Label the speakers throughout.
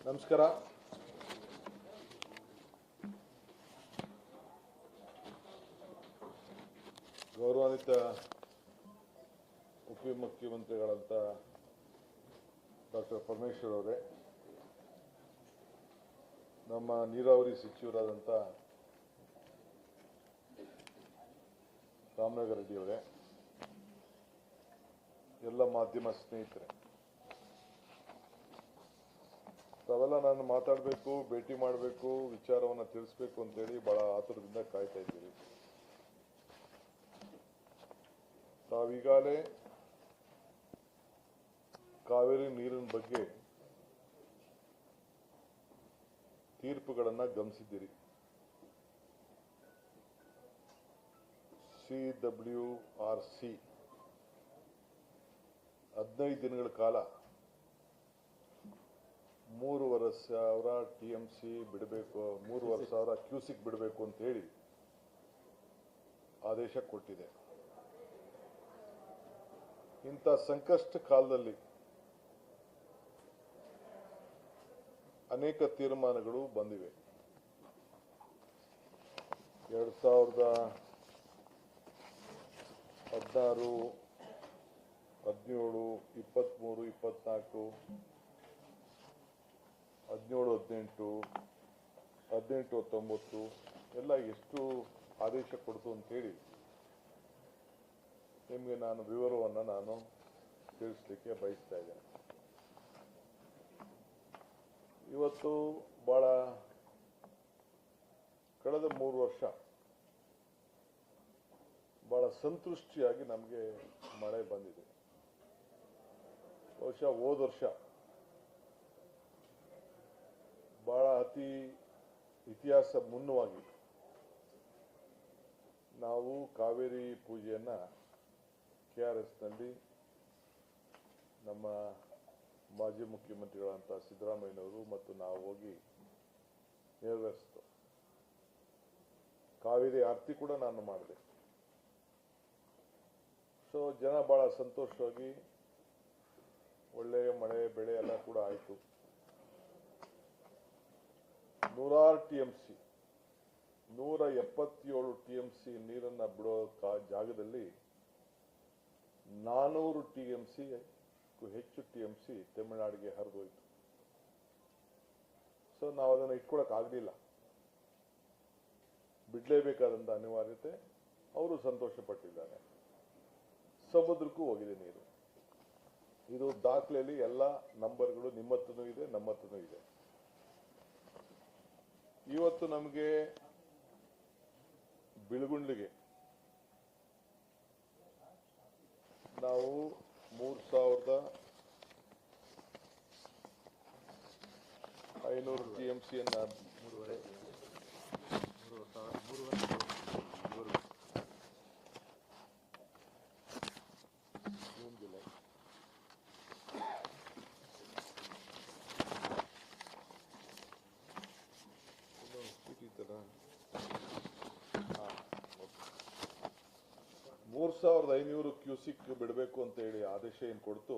Speaker 1: ನಮಸ್ಕಾರ. ಗೌರವಾನ್ವಿತ ಉಪಮುಖ್ಯಮಂತ್ರಿಗಳಂತ ಡಾಕ್ಟರ್ ಪರಮೇಶ್ವರ್ ಅವರೇ, ನಮ್ಮ ನೀರಾವರಿ ಸಚಿವರಾದಂಥ ರಾಮನಗರ ರೆಡ್ಡಿ ಅವರೇ, ಎಲ್ಲ ಮಾಧ್ಯಮ ಸ್ನೇಹಿತರೆ, ತಾವೆಲ್ಲ ನಾನು ಮಾತಾಡಬೇಕು, ಭೇಟಿ ಮಾಡಬೇಕು, ವಿಚಾರವನ್ನು ತಿಳಿಸ್ಬೇಕು ಅಂತೇಳಿ ಬಹಳ ಆತುರದಿಂದ ಕಾಯ್ತಾ ಇದ್ದೀರಿ. ತಾವೀಗಾಗಲೇ ಕಾವೇರಿ ನೀರಿನ ಬಗ್ಗೆ ತೀರ್ಪುಗಳನ್ನು ಗಮನಿಸಿದ್ದೀರಿ. CWRC 15 ದಿನಗಳ ಕಾಲ 3,500 TMC ಬಿಡಬೇಕು, 3,500 ಕ್ಯೂಸಿಕ್ ಬಿಡಬೇಕು ಅಂತ ಹೇಳಿ ಆದೇಶ ಕೊಟ್ಟಿದೆ. ಇಂಥ ಸಂಕಷ್ಟ ಕಾಲದಲ್ಲಿ ಅನೇಕ ತೀರ್ಮಾನಗಳು ಬಂದಿವೆ. 2016, 17, 23, 24, 17, 18, 19 ಎಲ್ಲ ಎಷ್ಟು ಆದೇಶ ಕೊಡ್ತು ಅಂತೇಳಿ ನಿಮಗೆ ನಾನು ವಿವರವನ್ನು ನಾನು ತಿಳಿಸಲಿಕ್ಕೆ ಬಯಸ್ತಾ ಇದ್ದೇನೆ. ಇವತ್ತು ಕಳೆದ 3 ವರ್ಷ ಬಹಳ ಸಂತೃಷ್ಟಿಯಾಗಿ ನಮಗೆ ಮಳೆ ಬಂದಿದೆ. ಬಹುಶಃ ಹೋದ ವರ್ಷ ಬಹಳ ಅತಿ ಇತಿಹಾಸ ಮುನ್ನವಾಗಿ ನಾವು ಕಾವೇರಿ ಪೂಜೆಯನ್ನ KRSನಲ್ಲಿ ನಮ್ಮ ಮಾಜಿ ಮುಖ್ಯಮಂತ್ರಿಗಳಂತ ಸಿದ್ದರಾಮಯ್ಯನವರು ಮತ್ತು ನಾವು ಹೋಗಿ ನೆರವೇರಿಸಿತು. ಕಾವೇರಿ ಆರತಿ ಕೂಡ ನಾನು ಮಾಡಿದೆ. ಸೊ ಜನ ಬಹಳ ಸಂತೋಷವಾಗಿ ಒಳ್ಳೆಯ ಮಳೆ ಬೆಳೆ ಎಲ್ಲ ಕೂಡ ಆಯಿತು. 100 TMC 177 TMC ನೀರನ್ನ ಬಿಡೋ ಜಾಗದಲ್ಲಿ 400 TMC ಹೆಚ್ಚು TMC ತಮಿಳುನಾಡಿಗೆ ಹರಿದೋಯ್ತು. ಸೊ ನಾವು ಅದನ್ನು ಇಟ್ಕೊಳಕ್ ಆಗಲಿಲ್ಲ, ಬಿಡಲೇಬೇಕಾದಂತ ಅನಿವಾರ್ಯತೆ. ಅವರು ಸಂತೋಷ ಪಟ್ಟಿದ್ದಾರೆ. ಸಮುದ್ರಕ್ಕೂ ಹೋಗಿದೆ ನೀರು. ಇದು ದಾಖಲೆಯಲ್ಲಿ ಎಲ್ಲ ನಂಬರ್ಗಳು ನಿಮ್ಮ ಹತ್ರನೂ ಇದೆ, ನಮ್ಮ ಹತ್ರನೂ ಇದೆ. ಇವತ್ತು ನಮಗೆ ಬಿಳುಗುಂಡ್ಲಿಗೆ ನಾವು 3,500 TMC ಕ್ಯೂಸಿಕ್ ಬಿಡಬೇಕು ಅಂತ ಹೇಳಿ ಆದೇಶ ಏನು ಕೊಡ್ತು,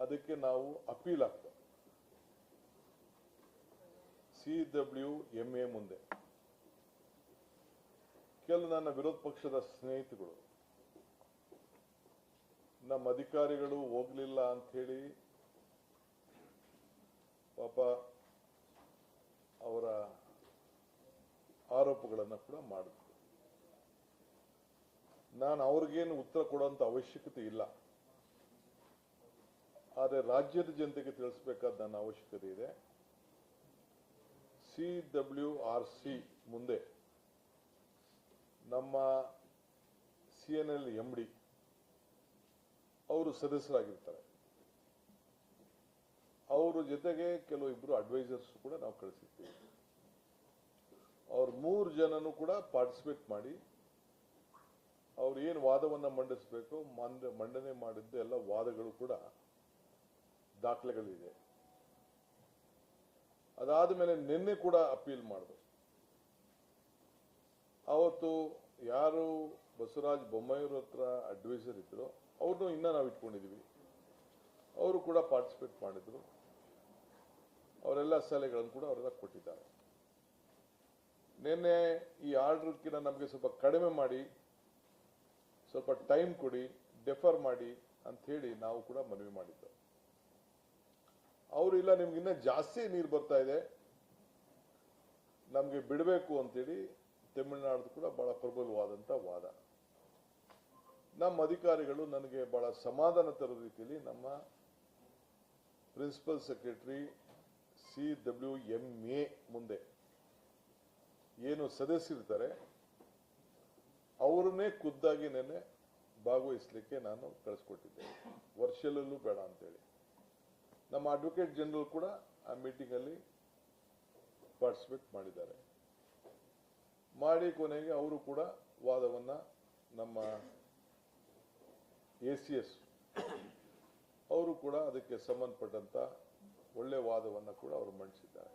Speaker 1: ಅದಕ್ಕೆ ನಾವು ಅಪೀಲ್ ಆಗ್ತದೆ CWMA ಮುಂದೆ. ಕೆಲವು ನನ್ನ ವಿರೋಧ ಪಕ್ಷದ ಸ್ನೇಹಿತರು ನಮ್ಮ ಅಧಿಕಾರಿಗಳು ಹೋಗ್ಲಿಲ್ಲ ಅಂತ ಹೇಳಿ ಪಾಪ ಅವರ ಆರೋಪಗಳನ್ನು ಕೂಡ ಮಾಡಿದ್ರು. ನಾನು ಅವ್ರಿಗೇನು ಉತ್ತರ ಕೊಡುವಂತ ಅವಶ್ಯಕತೆ ಇಲ್ಲ, ಆದರೆ ರಾಜ್ಯದ ಜನತೆಗೆ ತಿಳಿಸಬೇಕಾದ ನನ್ನ ಅವಶ್ಯಕತೆ ಇದೆ. CWRC ಮುಂದೆ ನಮ್ಮ CNL MD ಅವರು ಸದಸ್ಯರಾಗಿರ್ತಾರೆ. ಅವರ ಜೊತೆಗೆ ಇಬ್ಬರು ಅಡ್ವೈಸರ್ಸ್ ಕೂಡ ನಾವು ಕಳಿಸಿರ್ತೀವಿ. ಅವ್ರು 3 ಜನನು ಕೂಡ ಪಾರ್ಟಿಸಿಪೇಟ್ ಮಾಡಿ ಅವ್ರು ಏನು ವಾದವನ್ನ ಮಂಡಿಸಬೇಕು ಮಂಡನೆ ಮಾಡಿದ್ದು ಎಲ್ಲ ವಾದಗಳು ಕೂಡ ದಾಖಲೆಗಳಿದೆ. ಅದಾದ ಮೇಲೆ ನಿನ್ನೆ ಕೂಡ ಅಪೀಲ್ ಮಾಡಿದ್ರು. ಅವತ್ತು ಯಾರು ಬಸವರಾಜ ಬೊಮ್ಮಾಯಿಯವ್ರ ಹತ್ರ ಅಡ್ವೈಸರ್ ಇದ್ರು ಅವ್ರನ್ನೂ ಇನ್ನ ನಾವು ಇಟ್ಕೊಂಡಿದೀವಿ. ಅವರು ಕೂಡ ಪಾರ್ಟಿಸಿಪೇಟ್ ಮಾಡಿದ್ರು. ಅವರೆಲ್ಲ ಸಲಹೆಗಳನ್ನು ಕೂಡ ಅವರೆಲ್ಲ ಕೊಟ್ಟಿದ್ದಾರೆ. ನಿನ್ನೆ ಈ ಆರ್ಡರ್ಕಿಂತ ನಮಗೆ ಸ್ವಲ್ಪ ಕಡಿಮೆ ಮಾಡಿ, ಸ್ವಲ್ಪ ಟೈಮ್ ಕೊಡಿ, ಡೆಫರ್ ಮಾಡಿ ಅಂತ ಹೇಳಿ ನಾವು ಕೂಡ ಮನವಿ ಮಾಡಿದ್ದು. ಅವರು ಇಲ್ಲ, ನಿಮ್ಗೆ ಇನ್ನೂ ಜಾಸ್ತಿ ನೀರು ಬರ್ತಾ ಇದೆ, ನಮಗೆ ಬಿಡಬೇಕು ಅಂತೇಳಿ ತಮಿಳುನಾಡು ಕೂಡ ಬಹಳ ಪ್ರಬಲವಾದಂಥ ವಾದ. ನಮ್ಮ ಅಧಿಕಾರಿಗಳು ನನಗೆ ಬಹಳ ಸಮಾಧಾನ ತರೋ ರೀತಿಯಲ್ಲಿ ನಮ್ಮ ಪ್ರಿನ್ಸಿಪಲ್ ಸೆಕ್ರೆಟರಿ CWMA ಮುಂದೆ ಏನು ಸದಸ್ಯರಿರ್ತಾರೆ ಅವರನ್ನೇ ಖುದ್ದಾಗಿ ನೆನ್ನೆ ಭಾಗವಹಿಸಲಿಕ್ಕೆ ನಾನು ಕಳಿಸ್ಕೊಟ್ಟಿದ್ದೆ, ವರ್ಷಲ್ಲೂ ಬೇಡ ಅಂತೇಳಿ. ನಮ್ಮ ಅಡ್ವೊಕೇಟ್ ಜನರಲ್ ಕೂಡ ಆ ಮೀಟಿಂಗ್ ಅಲ್ಲಿ ಪಾರ್ಟಿಸಿಪೇಟ್ ಮಾಡಿದ್ದಾರೆ. ಮಾಡಿ ಕೊನೆಗೆ ಅವರು ಕೂಡ ವಾದವನ್ನ ನಮ್ಮ ACS ಅವರು ಕೂಡ ಅದಕ್ಕೆ ಸಂಬಂಧಪಟ್ಟಂತ ಒಳ್ಳೆ ವಾದವನ್ನ ಕೂಡ ಅವರು ಮಂಡಿಸಿದ್ದಾರೆ.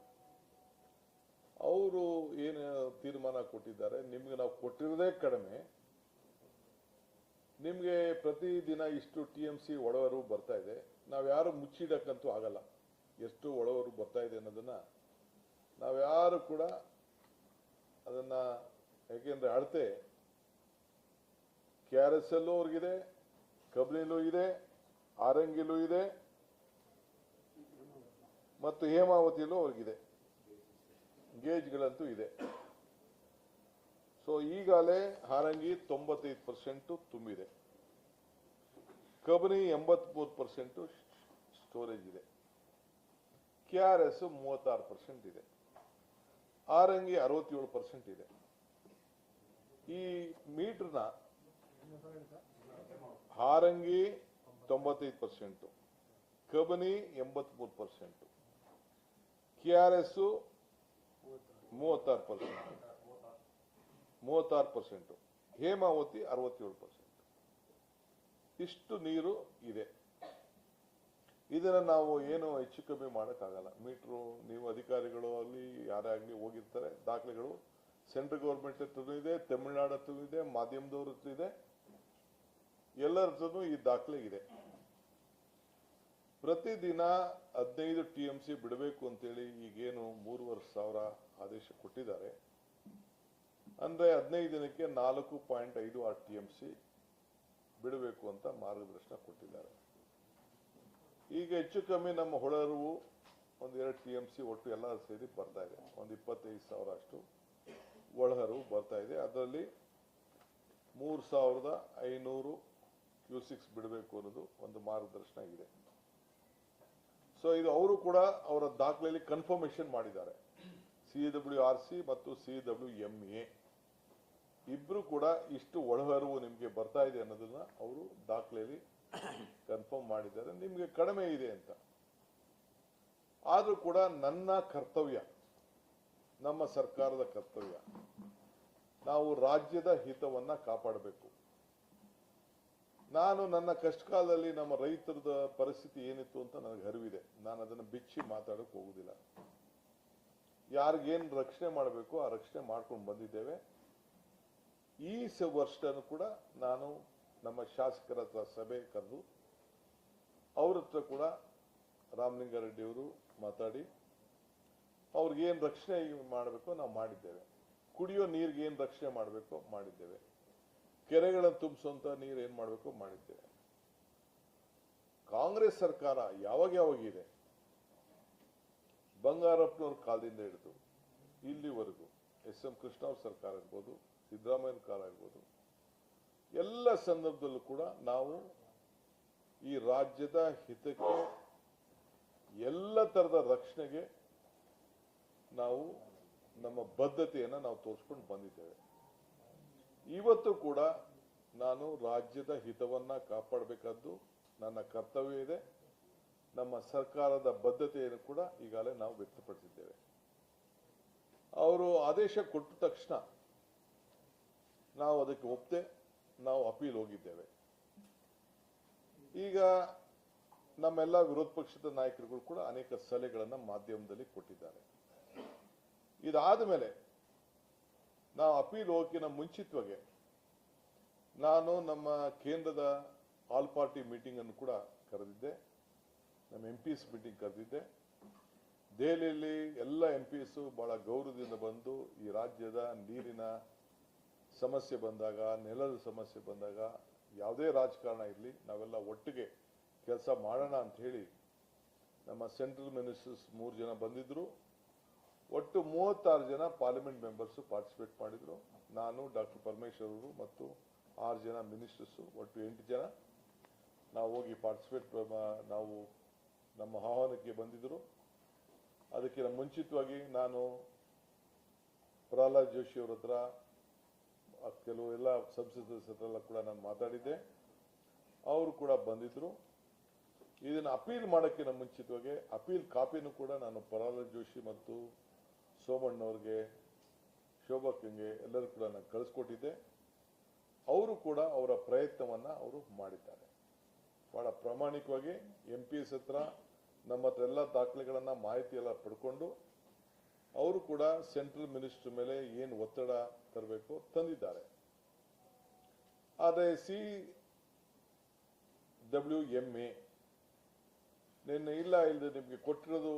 Speaker 1: ಅವರು ಏನು ತೀರ್ಮಾನ ಕೊಟ್ಟಿದ್ದಾರೆ, ನಿಮ್ಗೆ ನಾವು ಕೊಟ್ಟಿರೋದೇ ಕಡಿಮೆ, ನಿಮ್ಗೆ ಪ್ರತಿದಿನ ಇಷ್ಟು TMC ಒಳವರು ಬರ್ತಾ ಇದೆ, ನಾವ್ಯಾರು ಮುಚ್ಚಿಡಕ್ಕಂತೂ ಆಗಲ್ಲ ಎಷ್ಟು ಒಳವರು ಬರ್ತಾ ಇದೆ ಅನ್ನೋದನ್ನ ನಾವ್ಯಾರು ಕೂಡ ಅದನ್ನ, ಯಾಕೆಂದ್ರೆ ಅಳತೆ KRSಲ್ಲೂ ಅವ್ರಿಗಿದೆ, ಕಬ್ನಿಲೂ ಇದೆ, ಆರಂಗಿಲೂ ಇದೆ ಮತ್ತು ಹೇಮಾವತಿಯಲ್ಲೂ ಅವ್ರಿಗಿದೆ, ಗೇಜ್ಗಳಂತೂ ಇದೆ. ಸೊ ಈಗಾಗಲೇ ಹಾರಂಗಿ 95% ತುಂಬಿದೆ, ಕಬಿನಿ 83% ಸ್ಟೋರೇಜ್ ಇದೆ, KRS 36% ಇದೆ, ಆರಂಗಿ 67% ಇದೆ. ಈ ಮೀಟರ್ನ ಹಾರಂಗಿ 95%, ಕಬಿನಿ 83%, KRS 36%, ಹೇಮಾವತಿ 67%. ಇಷ್ಟು ನೀರು ಇದೆ. ಇದನ್ನ ನಾವು ಏನು ಹೆಚ್ಚು ಕಮ್ಮಿ ಮಾಡೋಕ್ಕಾಗಲ್ಲ. ಮೀಟ್ರು ನೀವು ಅಧಿಕಾರಿಗಳು ಅಲ್ಲಿ ಯಾರೇ ಆಗಲಿ ಹೋಗಿರ್ತಾರೆ, ದಾಖಲೆಗಳು ಸೆಂಟ್ರಲ್ ಗೌರ್ಮೆಂಟ್ ಹತ್ರನೂ ಇದೆ, ತಮಿಳುನಾಡು ಹತ್ರನೂ ಇದೆ, ಮಾಧ್ಯಮದವ್ರ ಹತ್ರ ಇದೆ, ಎಲ್ಲರ ಹತ್ರನೂ ಈ ದಾಖಲೆ ಇದೆ. ಪ್ರತಿದಿನ 15 TMC ಬಿಡಬೇಕು ಅಂತೇಳಿ ಈಗೇನು 3,500 ಆದೇಶ ಕೊಟ್ಟಿದ್ದಾರೆ. ಅಂದ್ರೆ 15 ದಿನಕ್ಕೆ 4.56 TMC ಬಿಡಬೇಕು ಅಂತ ಮಾರ್ಗದರ್ಶನ ಕೊಟ್ಟಿದ್ದಾರೆ. ಈಗ ಹೆಚ್ಚು ಕಮ್ಮಿ ನಮ್ಮ ಹೊಳಹರಿವು 1-2 TMC ಒಟ್ಟು ಎಲ್ಲ ಸೇರಿ ಬರ್ತಾ ಇದೆ. 25,000 ಅಷ್ಟು ಒಳಹರಿವು ಬರ್ತಾ ಇದೆ. ಅದರಲ್ಲಿ 3,500 ಕ್ಯೂಸಿಕ್ಸ್ ಬಿಡಬೇಕು ಅನ್ನೋದು ಒಂದು ಮಾರ್ಗದರ್ಶನ ಇದೆ. ಸೊ ಇದು ಅವರು ಕೂಡ ಅವರ ದಾಖಲೆಯಲ್ಲಿ ಕನ್ಫರ್ಮೇಶನ್ ಮಾಡಿದ್ದಾರೆ. CWRC ಮತ್ತು CWMA ಇಬ್ರು ಕೂಡ ಇಷ್ಟು ಒಳಹರಿವು ನಿಮ್ಗೆ ಬರ್ತಾ ಇದೆ ಅನ್ನೋದನ್ನ ಅವರು ದಾಖಲೆಯಲ್ಲಿ ಕನ್ಫರ್ಮ್ ಮಾಡಿದ್ದಾರೆ. ನಿಮ್ಗೆ ಕಡಿಮೆ ಇದೆ ಅಂತ. ಆದ್ರೂ ಕೂಡ ನನ್ನ ಕರ್ತವ್ಯ, ನಮ್ಮ ಸರ್ಕಾರದ ಕರ್ತವ್ಯ, ನಾವು ರಾಜ್ಯದ ಹಿತವನ್ನ ಕಾಪಾಡಬೇಕು. ನಾನು ನನ್ನ ಕಷ್ಟ ಕಾಲದಲ್ಲಿ ನಮ್ಮ ರೈತರದ ಪರಿಸ್ಥಿತಿ ಏನಿತ್ತು ಅಂತ ನನಗೆ ಅರಿವಿದೆ. ನಾನು ಅದನ್ನು ಬಿಚ್ಚಿ ಮಾತಾಡಕ್ ಹೋಗುದಿಲ್ಲ. ಯಾರಿಗೇನು ರಕ್ಷಣೆ ಮಾಡಬೇಕು ಆ ರಕ್ಷಣೆ ಮಾಡ್ಕೊಂಡು ಬಂದಿದ್ದೇವೆ. ಈ ವರ್ಷನೂ ಕೂಡ ನಾನು ನಮ್ಮ ಶಾಸಕರ ಹತ್ರ ಸಭೆ ಕರೆದು ಅವ್ರ ಹತ್ರ ಕೂಡ ರಾಮಲಿಂಗಾರೆಡ್ಡಿ ಅವರು ಮಾತಾಡಿ ಅವ್ರಿಗೇನು ರಕ್ಷಣೆ ಮಾಡಬೇಕು ನಾವು ಮಾಡಿದ್ದೇವೆ. ಕುಡಿಯೋ ನೀರಿಗೆ ಏನು ರಕ್ಷಣೆ ಮಾಡಬೇಕು ಮಾಡಿದ್ದೇವೆ. ಕೆರೆಗಳನ್ನು ತುಂಬಿಸುವಂತ ನೀರು ಏನ್ ಮಾಡಬೇಕು ಮಾಡಿದ್ದೇವೆ. ಕಾಂಗ್ರೆಸ್ ಸರ್ಕಾರ ಯಾವಾಗಿದೆ, ಬಂಗಾರಪ್ಪನವ್ರ ಕಾಲದಿಂದ ಹಿಡಿದು ಇಲ್ಲಿವರೆಗೂ SM ಕೃಷ್ಣ ಅವ್ರ ಸರ್ಕಾರ ಇರ್ಬೋದು, ಸಿದ್ದರಾಮಯ್ಯನ ಕಾಲ ಇರ್ಬೋದು, ಎಲ್ಲ ಸಂದರ್ಭದಲ್ಲೂ ಕೂಡ ನಾವು ಈ ರಾಜ್ಯದ ಹಿತಕ್ಕೆ ಎಲ್ಲ ತರದ ರಕ್ಷಣೆಗೆ ನಾವು ನಮ್ಮ ಬದ್ಧತೆಯನ್ನ ನಾವು ತೋರಿಸ್ಕೊಂಡು ಬಂದಿದ್ದೇವೆ. ಇವತ್ತು ಕೂಡ ನಾನು ರಾಜ್ಯದ ಹಿತವನ್ನ ಕಾಪಾಡಬೇಕಾದ್ದು ನನ್ನ ಕರ್ತವ್ಯ ಇದೆ. ನಮ್ಮ ಸರ್ಕಾರದ ಬದ್ಧತೆಯನ್ನು ಕೂಡ ಈಗಾಗಲೇ ನಾವು ವ್ಯಕ್ತಪಡಿಸಿದ್ದೇವೆ. ಅವರು ಆದೇಶ ಕೊಟ್ಟ ತಕ್ಷಣ ನಾವು ಅದಕ್ಕೆ ಒಪ್ಪದೆ ನಾವು ಅಪೀಲ್ ಹೋಗಿದ್ದೇವೆ. ಈಗ ನಮ್ಮೆಲ್ಲ ವಿರೋಧ ಪಕ್ಷದ ನಾಯಕರುಗಳು ಕೂಡ ಅನೇಕ ಸಲಹೆಗಳನ್ನು ಮಾಧ್ಯಮದಲ್ಲಿ ಕೊಟ್ಟಿದ್ದಾರೆ. ಇದಾದ ಮೇಲೆ ನಾವು ಅಪೀಲ್ ಹೋಗೋಕ್ಕಿಂತ ಮುಂಚಿತವಾಗಿ ನಾನು ನಮ್ಮ ಕೇಂದ್ರದ ಆಲ್ ಪಾರ್ಟಿ ಮೀಟಿಂಗ್ ಅನ್ನು ಕೂಡ ಕರೆದಿದ್ದೆ. ನಮ್ಮ MPs ಮೀಟಿಂಗ್ ಕರೆದಿದ್ದೆ. ದೆಹಲಿಯಲ್ಲಿ ಎಲ್ಲ MPs ಬಹಳ ಗೌರವದಿಂದ ಬಂದು ಈ ರಾಜ್ಯದ ನೀರಿನ ಸಮಸ್ಯೆ ಬಂದಾಗ, ನೆಲದ ಸಮಸ್ಯೆ ಬಂದಾಗ, ಯಾವುದೇ ರಾಜಕಾರಣ ಇರಲಿ ನಾವೆಲ್ಲ ಒಟ್ಟಿಗೆ ಕೆಲಸ ಮಾಡೋಣ ಅಂತ ಹೇಳಿ ನಮ್ಮ ಸೆಂಟ್ರಲ್ ಮಿನಿಸ್ಟರ್ಸ್ 3 ಜನ ಬಂದಿದ್ರು. ಒಟ್ಟು 36 ಜನ ಪಾರ್ಲಿಮೆಂಟ್ ಮೆಂಬರ್ಸ್ ಪಾರ್ಟಿಸಿಪೇಟ್ ಮಾಡಿದ್ರು. ನಾನು, ಡಾಕ್ಟರ್ ಪರಮೇಶ್ವರ್ ಅವರು ಮತ್ತು 6 ಜನ ಮಿನಿಸ್ಟರ್ಸ್, ಒಟ್ಟು 8 ಜನ ನಾವು ಹೋಗಿ ಪಾರ್ಟಿಸಿಪೇಟ್ ನಾವು ನಮ್ಮ ಆಹ್ವಾನಕ್ಕೆ ಬಂದಿದ್ರು. ಅದಕ್ಕಿಂತ ಮುಂಚಿತವಾಗಿ ನಾನು ಪ್ರಹ್ಲಾದ್ ಜೋಶಿ ಅವರ ಹತ್ರ, ಕೆಲವು ಎಲ್ಲ ಸಂಸತ್ ಸದಸ್ಯರೆಲ್ಲ ಕೂಡ ನಾನು ಮಾತಾಡಿದ್ದೆ. ಅವರು ಕೂಡ ಬಂದಿದ್ರು. ಇದನ್ನು ಅಪೀಲ್ ಮಾಡೋಕ್ಕಿಂತ ಮುಂಚಿತವಾಗಿ ಅಪೀಲ್ ಕಾಪಿನೂ ಕೂಡ ನಾನು ಪ್ರಹ್ಲಾದ್ ಜೋಶಿ ಮತ್ತು ಸೋಮಣ್ಣವ್ರಿಗೆ, ಶೋಭಾಕ್ಕಂಗೆ ಎಲ್ಲರೂ ಕೂಡ ನಾನು ಕಳಿಸ್ಕೊಟ್ಟಿದ್ದೆ. ಅವರು ಕೂಡ ಅವರ ಪ್ರಯತ್ನವನ್ನು ಅವರು ಮಾಡಿದ್ದಾರೆ. ಬಹಳ ಪ್ರಾಮಾಣಿಕವಾಗಿ MPs ಹತ್ರ ನಮ್ಮ ಹತ್ರ ಎಲ್ಲ ದಾಖಲೆಗಳನ್ನು, ಮಾಹಿತಿ ಎಲ್ಲ ಪಡ್ಕೊಂಡು ಅವರು ಕೂಡ ಸೆಂಟ್ರಲ್ ಮಿನಿಸ್ಟರ್ ಮೇಲೆ ಏನು ಒತ್ತಡ ತರಬೇಕು ತಂದಿದ್ದಾರೆ. ಆದರೆ CWMA ನಿನ್ನೆ ಇಲ್ಲದೆ ನಿಮಗೆ ಕೊಟ್ಟಿರೋದು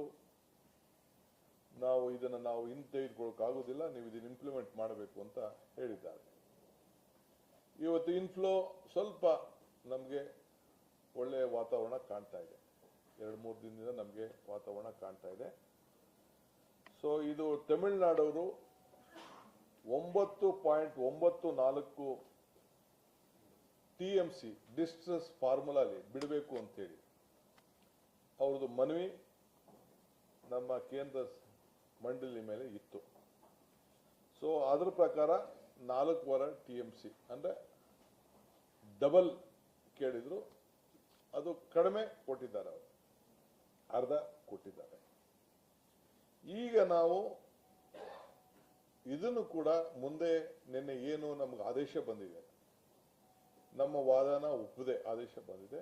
Speaker 1: ಇದನ್ನು ನಾವು ತೆಗೆದುಕೊಳ್ಳೋಕ್ಕಾಗೋದಿಲ್ಲ, ನೀವು ಇದನ್ನು ಇಂಪ್ಲಿಮೆಂಟ್ ಮಾಡಬೇಕು ಅಂತ ಹೇಳಿದ್ದಾರೆ. ಇವತ್ತು ಇನ್ಫ್ಲೋ ಸ್ವಲ್ಪ ನಮಗೆ ಒಳ್ಳೆಯ ವಾತಾವರಣ ಕಾಣ್ತಾ ಇದೆ. 2-3 ದಿನದಿಂದ ನಮಗೆ ವಾತಾವರಣ ಕಾಣ್ತಾ ಇದೆ. ಸೊ ಇದು ತಮಿಳುನಾಡವರು 9.94 TMC ಡಿಸ್ಟ್ರೆಸ್ ಫಾರ್ಮುಲಾಲಿ ಬಿಡಬೇಕು ಅಂತೇಳಿ ಅವ್ರದ್ದು ಮನವಿ ನಮ್ಮ ಕೇಂದ್ರ ಮಂಡಳಿ ಮೇಲೆ ಇತ್ತು. ಸೊ ಅದರ ಪ್ರಕಾರ 4.25 TMC ಅಂದ್ರೆ ಡಬಲ್ ಕೇಳಿದ್ರು. ಅದು ಕಡಿಮೆ ಕೊಟ್ಟಿದ್ದಾರೆ, ಅವರು ಅರ್ಧ ಕೊಟ್ಟಿದ್ದಾರೆ. ಈಗ ನಾವು ಇದನ್ನು ಕೂಡ ಮುಂದೆ ನಿನ್ನೆ ಏನು ನಮಗೆ ಆದೇಶ ಬಂದಿದೆ, ನಮ್ಮ ವಾದನ ಒಪ್ಪದೆ ಆದೇಶ ಬಂದಿದೆ.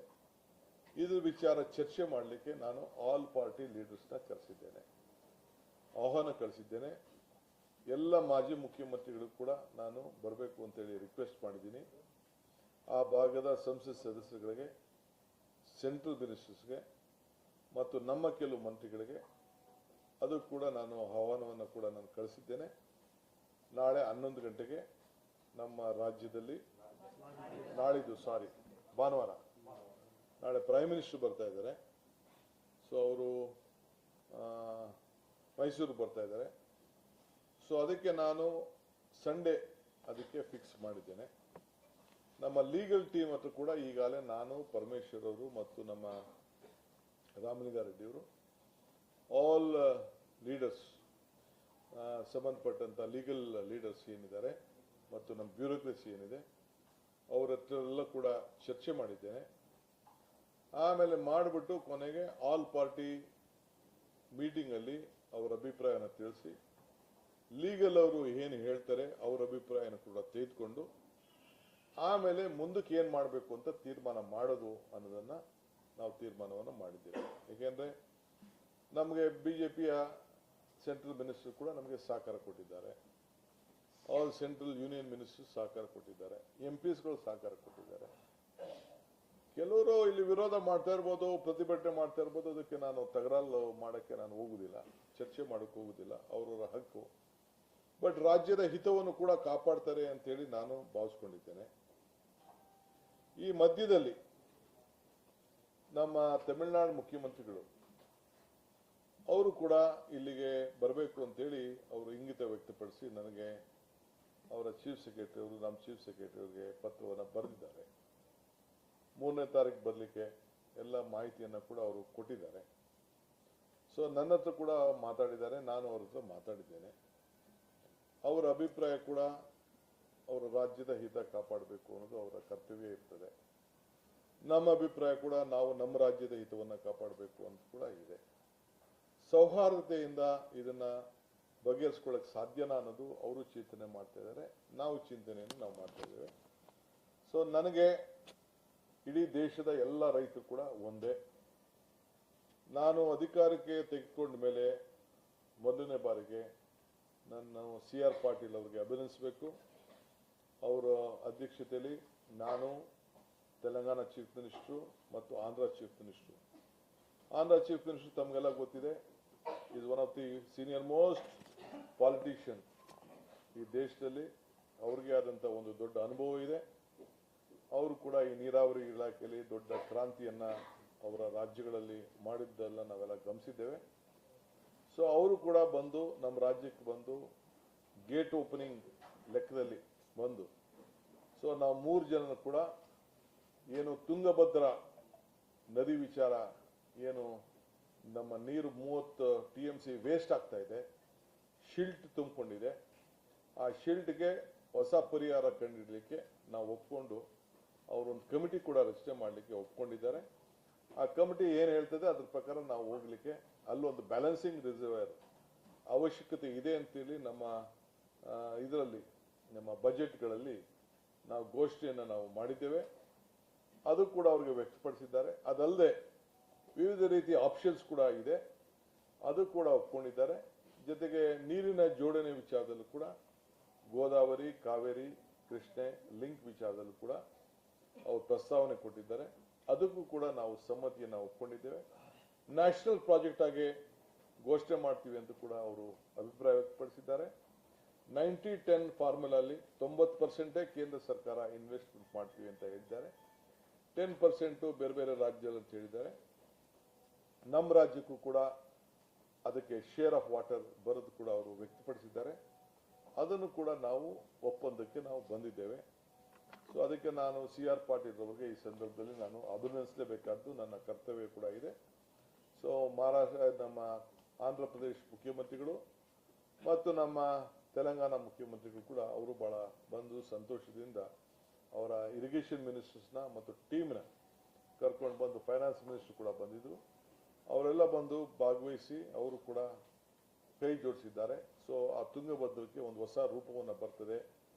Speaker 1: ಇದ್ರ ವಿಚಾರ ಚರ್ಚೆ ಮಾಡಲಿಕ್ಕೆ ನಾನು ಆಲ್ ಪಾರ್ಟಿ ಲೀಡರ್ಸ್ನ ಕರೆಸಿದ್ದೇನೆ, ಆಹ್ವಾನ ಕಳಿಸಿದ್ದೇನೆ. ಎಲ್ಲ ಮಾಜಿ ಮುಖ್ಯಮಂತ್ರಿಗಳು ಕೂಡ ನಾನು ಬರಬೇಕು ಅಂತೇಳಿ ರಿಕ್ವೆಸ್ಟ್ ಮಾಡಿದ್ದೀನಿ. ಆ ಭಾಗದ ಸಂಸತ್ ಸದಸ್ಯರುಗಳಿಗೆ, ಸೆಂಟ್ರಲ್ ಮಿನಿಸ್ಟರ್ಸ್ಗೆ ಮತ್ತು ನಮ್ಮ ಕೆಲವು ಮಂತ್ರಿಗಳಿಗೆ ಅದು ಕೂಡ ನಾನು ಆಹ್ವಾನವನ್ನು ಕೂಡ ನಾನು ಕಳಿಸಿದ್ದೇನೆ. ನಾಳೆ 11 ಗಂಟೆಗೆ ನಮ್ಮ ರಾಜ್ಯದಲ್ಲಿ, ಭಾನುವಾರ ನಾಳೆ ಪ್ರೈಮ್ ಮಿನಿಸ್ಟರ್ ಬರ್ತಾ ಇದ್ದಾರೆ. ಸೊ ಅವರು ಮೈಸೂರಿಗೆ ಬರ್ತಾ ಇದ್ದಾರೆ. ಸೊ ಅದಕ್ಕೆ ನಾನು ಸಂಡೇ ಅದಕ್ಕೆ ಫಿಕ್ಸ್ ಮಾಡಿದ್ದೇನೆ. ನಮ್ಮ ಲೀಗಲ್ ಟೀಮ್ ಹತ್ರ ಕೂಡ ಈಗಾಗಲೇ ನಾನು, ಪರಮೇಶ್ವರ್ ಅವರು ಮತ್ತು ನಮ್ಮ ರಾಮಲಿಂಗಾರೆಡ್ಡಿ ಅವರು, ಆಲ್ ಲೀಡರ್ಸ್, ಸಂಬಂಧಪಟ್ಟಂತ ಲೀಗಲ್ ಲೀಡರ್ಸ್ ಏನಿದ್ದಾರೆ ಮತ್ತು ನಮ್ಮ ಬ್ಯೂರೋಕ್ರಸಿ ಏನಿದೆ ಅವ್ರ ಹತ್ರ ಎಲ್ಲ ಕೂಡ ಚರ್ಚೆ ಮಾಡಿದ್ದೇನೆ. ಆಮೇಲೆ ಮಾಡಿಬಿಟ್ಟು ಕೊನೆಗೆ ಆಲ್ ಪಾರ್ಟಿ ಮೀಟಿಂಗ್ ಅಲ್ಲಿ ಅವರ ಅಭಿಪ್ರಾಯನ ತಿಳಿಸಿ, ಲೀಗಲ್ ಅವರು ಏನು ಹೇಳ್ತಾರೆ ಅವರ ಅಭಿಪ್ರಾಯನ ಕೂಡ ತೆಗೆದುಕೊಂಡು ಆಮೇಲೆ ಮುಂದಕ್ಕೆ ಏನು ಮಾಡಬೇಕು ಅಂತ ತೀರ್ಮಾನ ಮಾಡೋದು ಅನ್ನೋದನ್ನ ನಾವು ತೀರ್ಮಾನವನ್ನು ಮಾಡಿದ್ದೇವೆ. ಏಕೆಂದ್ರೆ ನಮಗೆ ಬಿಜೆಪಿಯ ಸೆಂಟ್ರಲ್ ಮಿನಿಸ್ಟರ್ ಕೂಡ ನಮಗೆ ಸಹಕಾರ ಕೊಟ್ಟಿದ್ದಾರೆ, ಆಲ್ ಸೆಂಟ್ರಲ್ ಯೂನಿಯನ್ ಮಿನಿಸ್ಟರ್ ಸಹಕಾರ ಕೊಟ್ಟಿದ್ದಾರೆ, MPsಗಳು ಸಹಕಾರ ಕೊಟ್ಟಿದ್ದಾರೆ. ಕೆಲವರು ಇಲ್ಲಿ ವಿರೋಧ ಮಾಡ್ತಾ ಇರ್ಬೋದು, ಪ್ರತಿಭಟನೆ ಮಾಡ್ತಾ ಇರ್ಬೋದು. ಅದಕ್ಕೆ ನಾನು ತಕರಾರು ಮಾಡಕ್ಕೆ ನಾನು ಹೋಗುದಿಲ್ಲ, ಚರ್ಚೆ ಮಾಡಕ್ಕೆ ಹೋಗುದಿಲ್ಲ, ಅವರವರ ಹಕ್ಕು. ಬಟ್ ರಾಜ್ಯದ ಹಿತವನ್ನು ಕೂಡ ಕಾಪಾಡ್ತಾರೆ ಅಂತೇಳಿ ನಾನು ಭಾವಿಸ್ಕೊಂಡಿದ್ದೇನೆ. ಈ ಮಧ್ಯದಲ್ಲಿ ನಮ್ಮ ತಮಿಳುನಾಡು ಮುಖ್ಯಮಂತ್ರಿಗಳು ಅವರು ಕೂಡ ಇಲ್ಲಿಗೆ ಬರಬೇಕು ಅಂತೇಳಿ ಅವರು ಇಂಗಿತ ವ್ಯಕ್ತಪಡಿಸಿ ನನಗೆ ಅವರ ಚೀಫ್ ಸೆಕ್ರೆಟರಿ ಅವರು, ನಮ್ಮ ಚೀಫ್ ಸೆಕ್ರೆಟರಿ ಅವರಿಗೆ ಪತ್ರವನ್ನು ಬರೆದಿದ್ದಾರೆ. 3ನೇ ತಾರೀಕು ಬರಲಿಕ್ಕೆ ಎಲ್ಲ ಮಾಹಿತಿಯನ್ನು ಕೂಡ ಅವರು ಕೊಟ್ಟಿದ್ದಾರೆ. ಸೊ ನನ್ನ ಹತ್ರ ಕೂಡ ಮಾತಾಡಿದ್ದಾರೆ, ನಾನು ಅವ್ರ ಹತ್ರ ಮಾತಾಡಿದ್ದೇನೆ. ಅವರ ಅಭಿಪ್ರಾಯ ಕೂಡ ಅವರ ರಾಜ್ಯದ ಹಿತ ಕಾಪಾಡಬೇಕು ಅನ್ನೋದು ಅವರ ಕರ್ತವ್ಯ ಇರ್ತದೆ. ನಮ್ಮ ಅಭಿಪ್ರಾಯ ಕೂಡ ನಾವು ನಮ್ಮ ರಾಜ್ಯದ ಹಿತವನ್ನು ಕಾಪಾಡಬೇಕು ಅಂತ ಕೂಡ ಇದೆ. ಸೌಹಾರ್ದತೆಯಿಂದ ಇದನ್ನ ಬಗೆಹರಿಸ್ಕೊಳ್ಳಕ್ಕೆ ಸಾಧ್ಯನಾ ಅನ್ನೋದು ಅವರು ಚಿಂತನೆ ಮಾಡ್ತಾ ಇದ್ದಾರೆ, ನಾವು ಚಿಂತನೆಯನ್ನು ನಾವು ಮಾಡ್ತಾ ಇದ್ದೇವೆ. ಸೊ ನನಗೆ ಇಡೀ ದೇಶದ ಎಲ್ಲ ರೈತರು ಕೂಡ ಒಂದೇ. ನಾನು ಅಧಿಕಾರಕ್ಕೆ ತೆಗೆದುಕೊಂಡ ಮೇಲೆ ಮೊದಲನೇ ಬಾರಿಗೆ ನಾನು CR ಪಾಟೀಲ್ ಅವರಿಗೆ ಅಭಿನಂದಿಸಬೇಕು. ಅವರ ಅಧ್ಯಕ್ಷತೆಯಲ್ಲಿ ನಾನು, ತೆಲಂಗಾಣ ಚೀಫ್ ಮಿನಿಸ್ಟರ್ ಮತ್ತು Andhra chief minister Andhra chief minister ತಮಗೆಲ್ಲ ಗೊತ್ತಿದೆ, is one of the senior most politician ಈ ದೇಶದಲ್ಲಿ. ಅವ್ರಿಗೆ ಆದಂಥ ಒಂದು ದೊಡ್ಡ ಅನುಭವ ಇದೆ. ಅವರು ಕೂಡ ಈ ನೀರಾವರಿ ಇಲಾಖೆಯಲ್ಲಿ ದೊಡ್ಡ ಕ್ರಾಂತಿಯನ್ನ ಅವರ ರಾಜ್ಯಗಳಲ್ಲಿ ಮಾಡಿದ್ದೆಲ್ಲ ನಾವೆಲ್ಲ ಗಮನಿಸಿದ್ದೇವೆ. ಸೊ ಅವರು ಕೂಡ ಬಂದು ನಮ್ಮ ರಾಜ್ಯಕ್ಕೆ ಬಂದು ಗೇಟ್ ಓಪನಿಂಗ್ ಲೆಕ್ಕದಲ್ಲಿ ಬಂದು, ಸೊ ನಾವು 3 ಜನ ಕೂಡ ಏನು ತುಂಗಭದ್ರಾ ನದಿ ವಿಚಾರ, ಏನು ನಮ್ಮ ನೀರು 30 TMC ವೇಸ್ಟ್ ಆಗ್ತಾ ಇದೆ, ಶಿಲ್ಟ್ ತುಂಬಿಕೊಂಡಿದೆ, ಆ ಶಿಲ್ಟ್ಗೆ ಹೊಸ ಪರಿಹಾರ ಕಂಡುಹಿಡಲಿಕ್ಕೆ ನಾವು ಒಪ್ಕೊಂಡು ಅವರೊಂದು ಕಮಿಟಿ ಕೂಡ ರಚನೆ ಮಾಡಲಿಕ್ಕೆ ಒಪ್ಕೊಂಡಿದ್ದಾರೆ. ಆ ಕಮಿಟಿ ಏನು ಹೇಳ್ತದೆ ಅದ್ರ ಪ್ರಕಾರ ನಾವು ಹೋಗ್ಲಿಕ್ಕೆ ಅಲ್ಲೊಂದು ಬ್ಯಾಲೆನ್ಸಿಂಗ್ ರಿಸರ್ವರ್ ಅವಶ್ಯಕತೆ ಇದೆ ಅಂತೇಳಿ ನಮ್ಮ ಇದರಲ್ಲಿ ನಮ್ಮ ಬಜೆಟ್ಗಳಲ್ಲಿ ನಾವು ಘೋಷಣೆಯನ್ನು ನಾವು ಮಾಡಿದ್ದೇವೆ. ಅದು ಕೂಡ ಅವರಿಗೆ ವ್ಯಕ್ತಪಡಿಸಿದ್ದಾರೆ. ಅದಲ್ಲದೆ ವಿವಿಧ ರೀತಿಯ ಆಪ್ಷನ್ಸ್ ಕೂಡ ಇದೆ, ಅದು ಕೂಡ ಒಪ್ಕೊಂಡಿದ್ದಾರೆ. ಜೊತೆಗೆ ನೀರಿನ ಜೋಡಣೆ ವಿಚಾರದಲ್ಲೂ ಕೂಡ ಗೋದಾವರಿ, ಕಾವೇರಿ, ಕೃಷ್ಣೆ ಲಿಂಕ್ ವಿಚಾರದಲ್ಲೂ ಕೂಡ ಅವರು ಪ್ರಸ್ತಾವನೆ ಕೊಟ್ಟಿದ್ದಾರೆ. ಅದಕ್ಕೂ ಕೂಡ ನಾವು ಸಮ್ಮತಿಯನ್ನು ಒಪ್ಕೊಂಡಿದ್ದೇವೆ. ನ್ಯಾಷನಲ್ ಪ್ರಾಜೆಕ್ಟ್ ಆಗಿ ಘೋಷಣೆ ಮಾಡ್ತೀವಿ ಅಂತ ಕೂಡ ಅವರು ಅಭಿಪ್ರಾಯ ವ್ಯಕ್ತಪಡಿಸಿದ್ದಾರೆ. 90-10 ಫಾರ್ಮುಲಾಲ್ಲಿ 90% ಕೇಂದ್ರ ಸರ್ಕಾರ ಇನ್ವೆಸ್ಟ್ಮೆಂಟ್ ಮಾಡ್ತೀವಿ ಅಂತ ಹೇಳಿದ್ದಾರೆ, 10% ಬೇರೆ ಬೇರೆ ರಾಜ್ಯಗಳು ಅಂತ ಹೇಳಿದ್ದಾರೆ. ನಮ್ಮ ರಾಜ್ಯಕ್ಕೂ ಕೂಡ ಅದಕ್ಕೆ ಶೇರ್ ಆಫ್ ವಾಟರ್ ಬರೋದು ಕೂಡ ಅವರು ವ್ಯಕ್ತಪಡಿಸಿದ್ದಾರೆ. ಅದನ್ನು ಕೂಡ ನಾವು ಒಪ್ಪಂದಕ್ಕೆ ನಾವು ಬಂದಿದ್ದೇವೆ. ಸೊ ಅದಕ್ಕೆ ನಾನು CR ಪಾಟೀಲ್ ಅವರಿಗೆ ಈ ಸಂದರ್ಭದಲ್ಲಿ ನಾನು ಅಭಿನಂದಿಸಲೇಬೇಕಾದ್ದು ನನ್ನ ಕರ್ತವ್ಯ ಕೂಡ ಇದೆ. ಸೊ ಮಹಾರಾಷ್ಟ್ರ, ನಮ್ಮ ಆಂಧ್ರ ಪ್ರದೇಶ ಮುಖ್ಯಮಂತ್ರಿಗಳು ಮತ್ತು ನಮ್ಮ ತೆಲಂಗಾಣ ಮುಖ್ಯಮಂತ್ರಿಗಳು ಕೂಡ ಅವರು ಬಹಳ ಬಂದು ಸಂತೋಷದಿಂದ ಅವರ ಇರಿಗೇಷನ್ ಮಿನಿಸ್ಟರ್ಸ್ನ ಮತ್ತು ಟೀಮ್ನ ಕರ್ಕೊಂಡು ಬಂದು, ಫೈನಾನ್ಸ್ ಮಿನಿಸ್ಟರ್ ಕೂಡ ಬಂದಿದ್ರು, ಅವರೆಲ್ಲ ಬಂದು ಭಾಗವಹಿಸಿ ಅವರು ಕೂಡ ಕೈ ಜೋಡಿಸಿದ್ದಾರೆ. ಸೊ ಆ ತುಂಗಭದ್ರಕ್ಕೆ ಒಂದು ಹೊಸ ರೂಪವನ್ನು ಬರ್ತದೆ.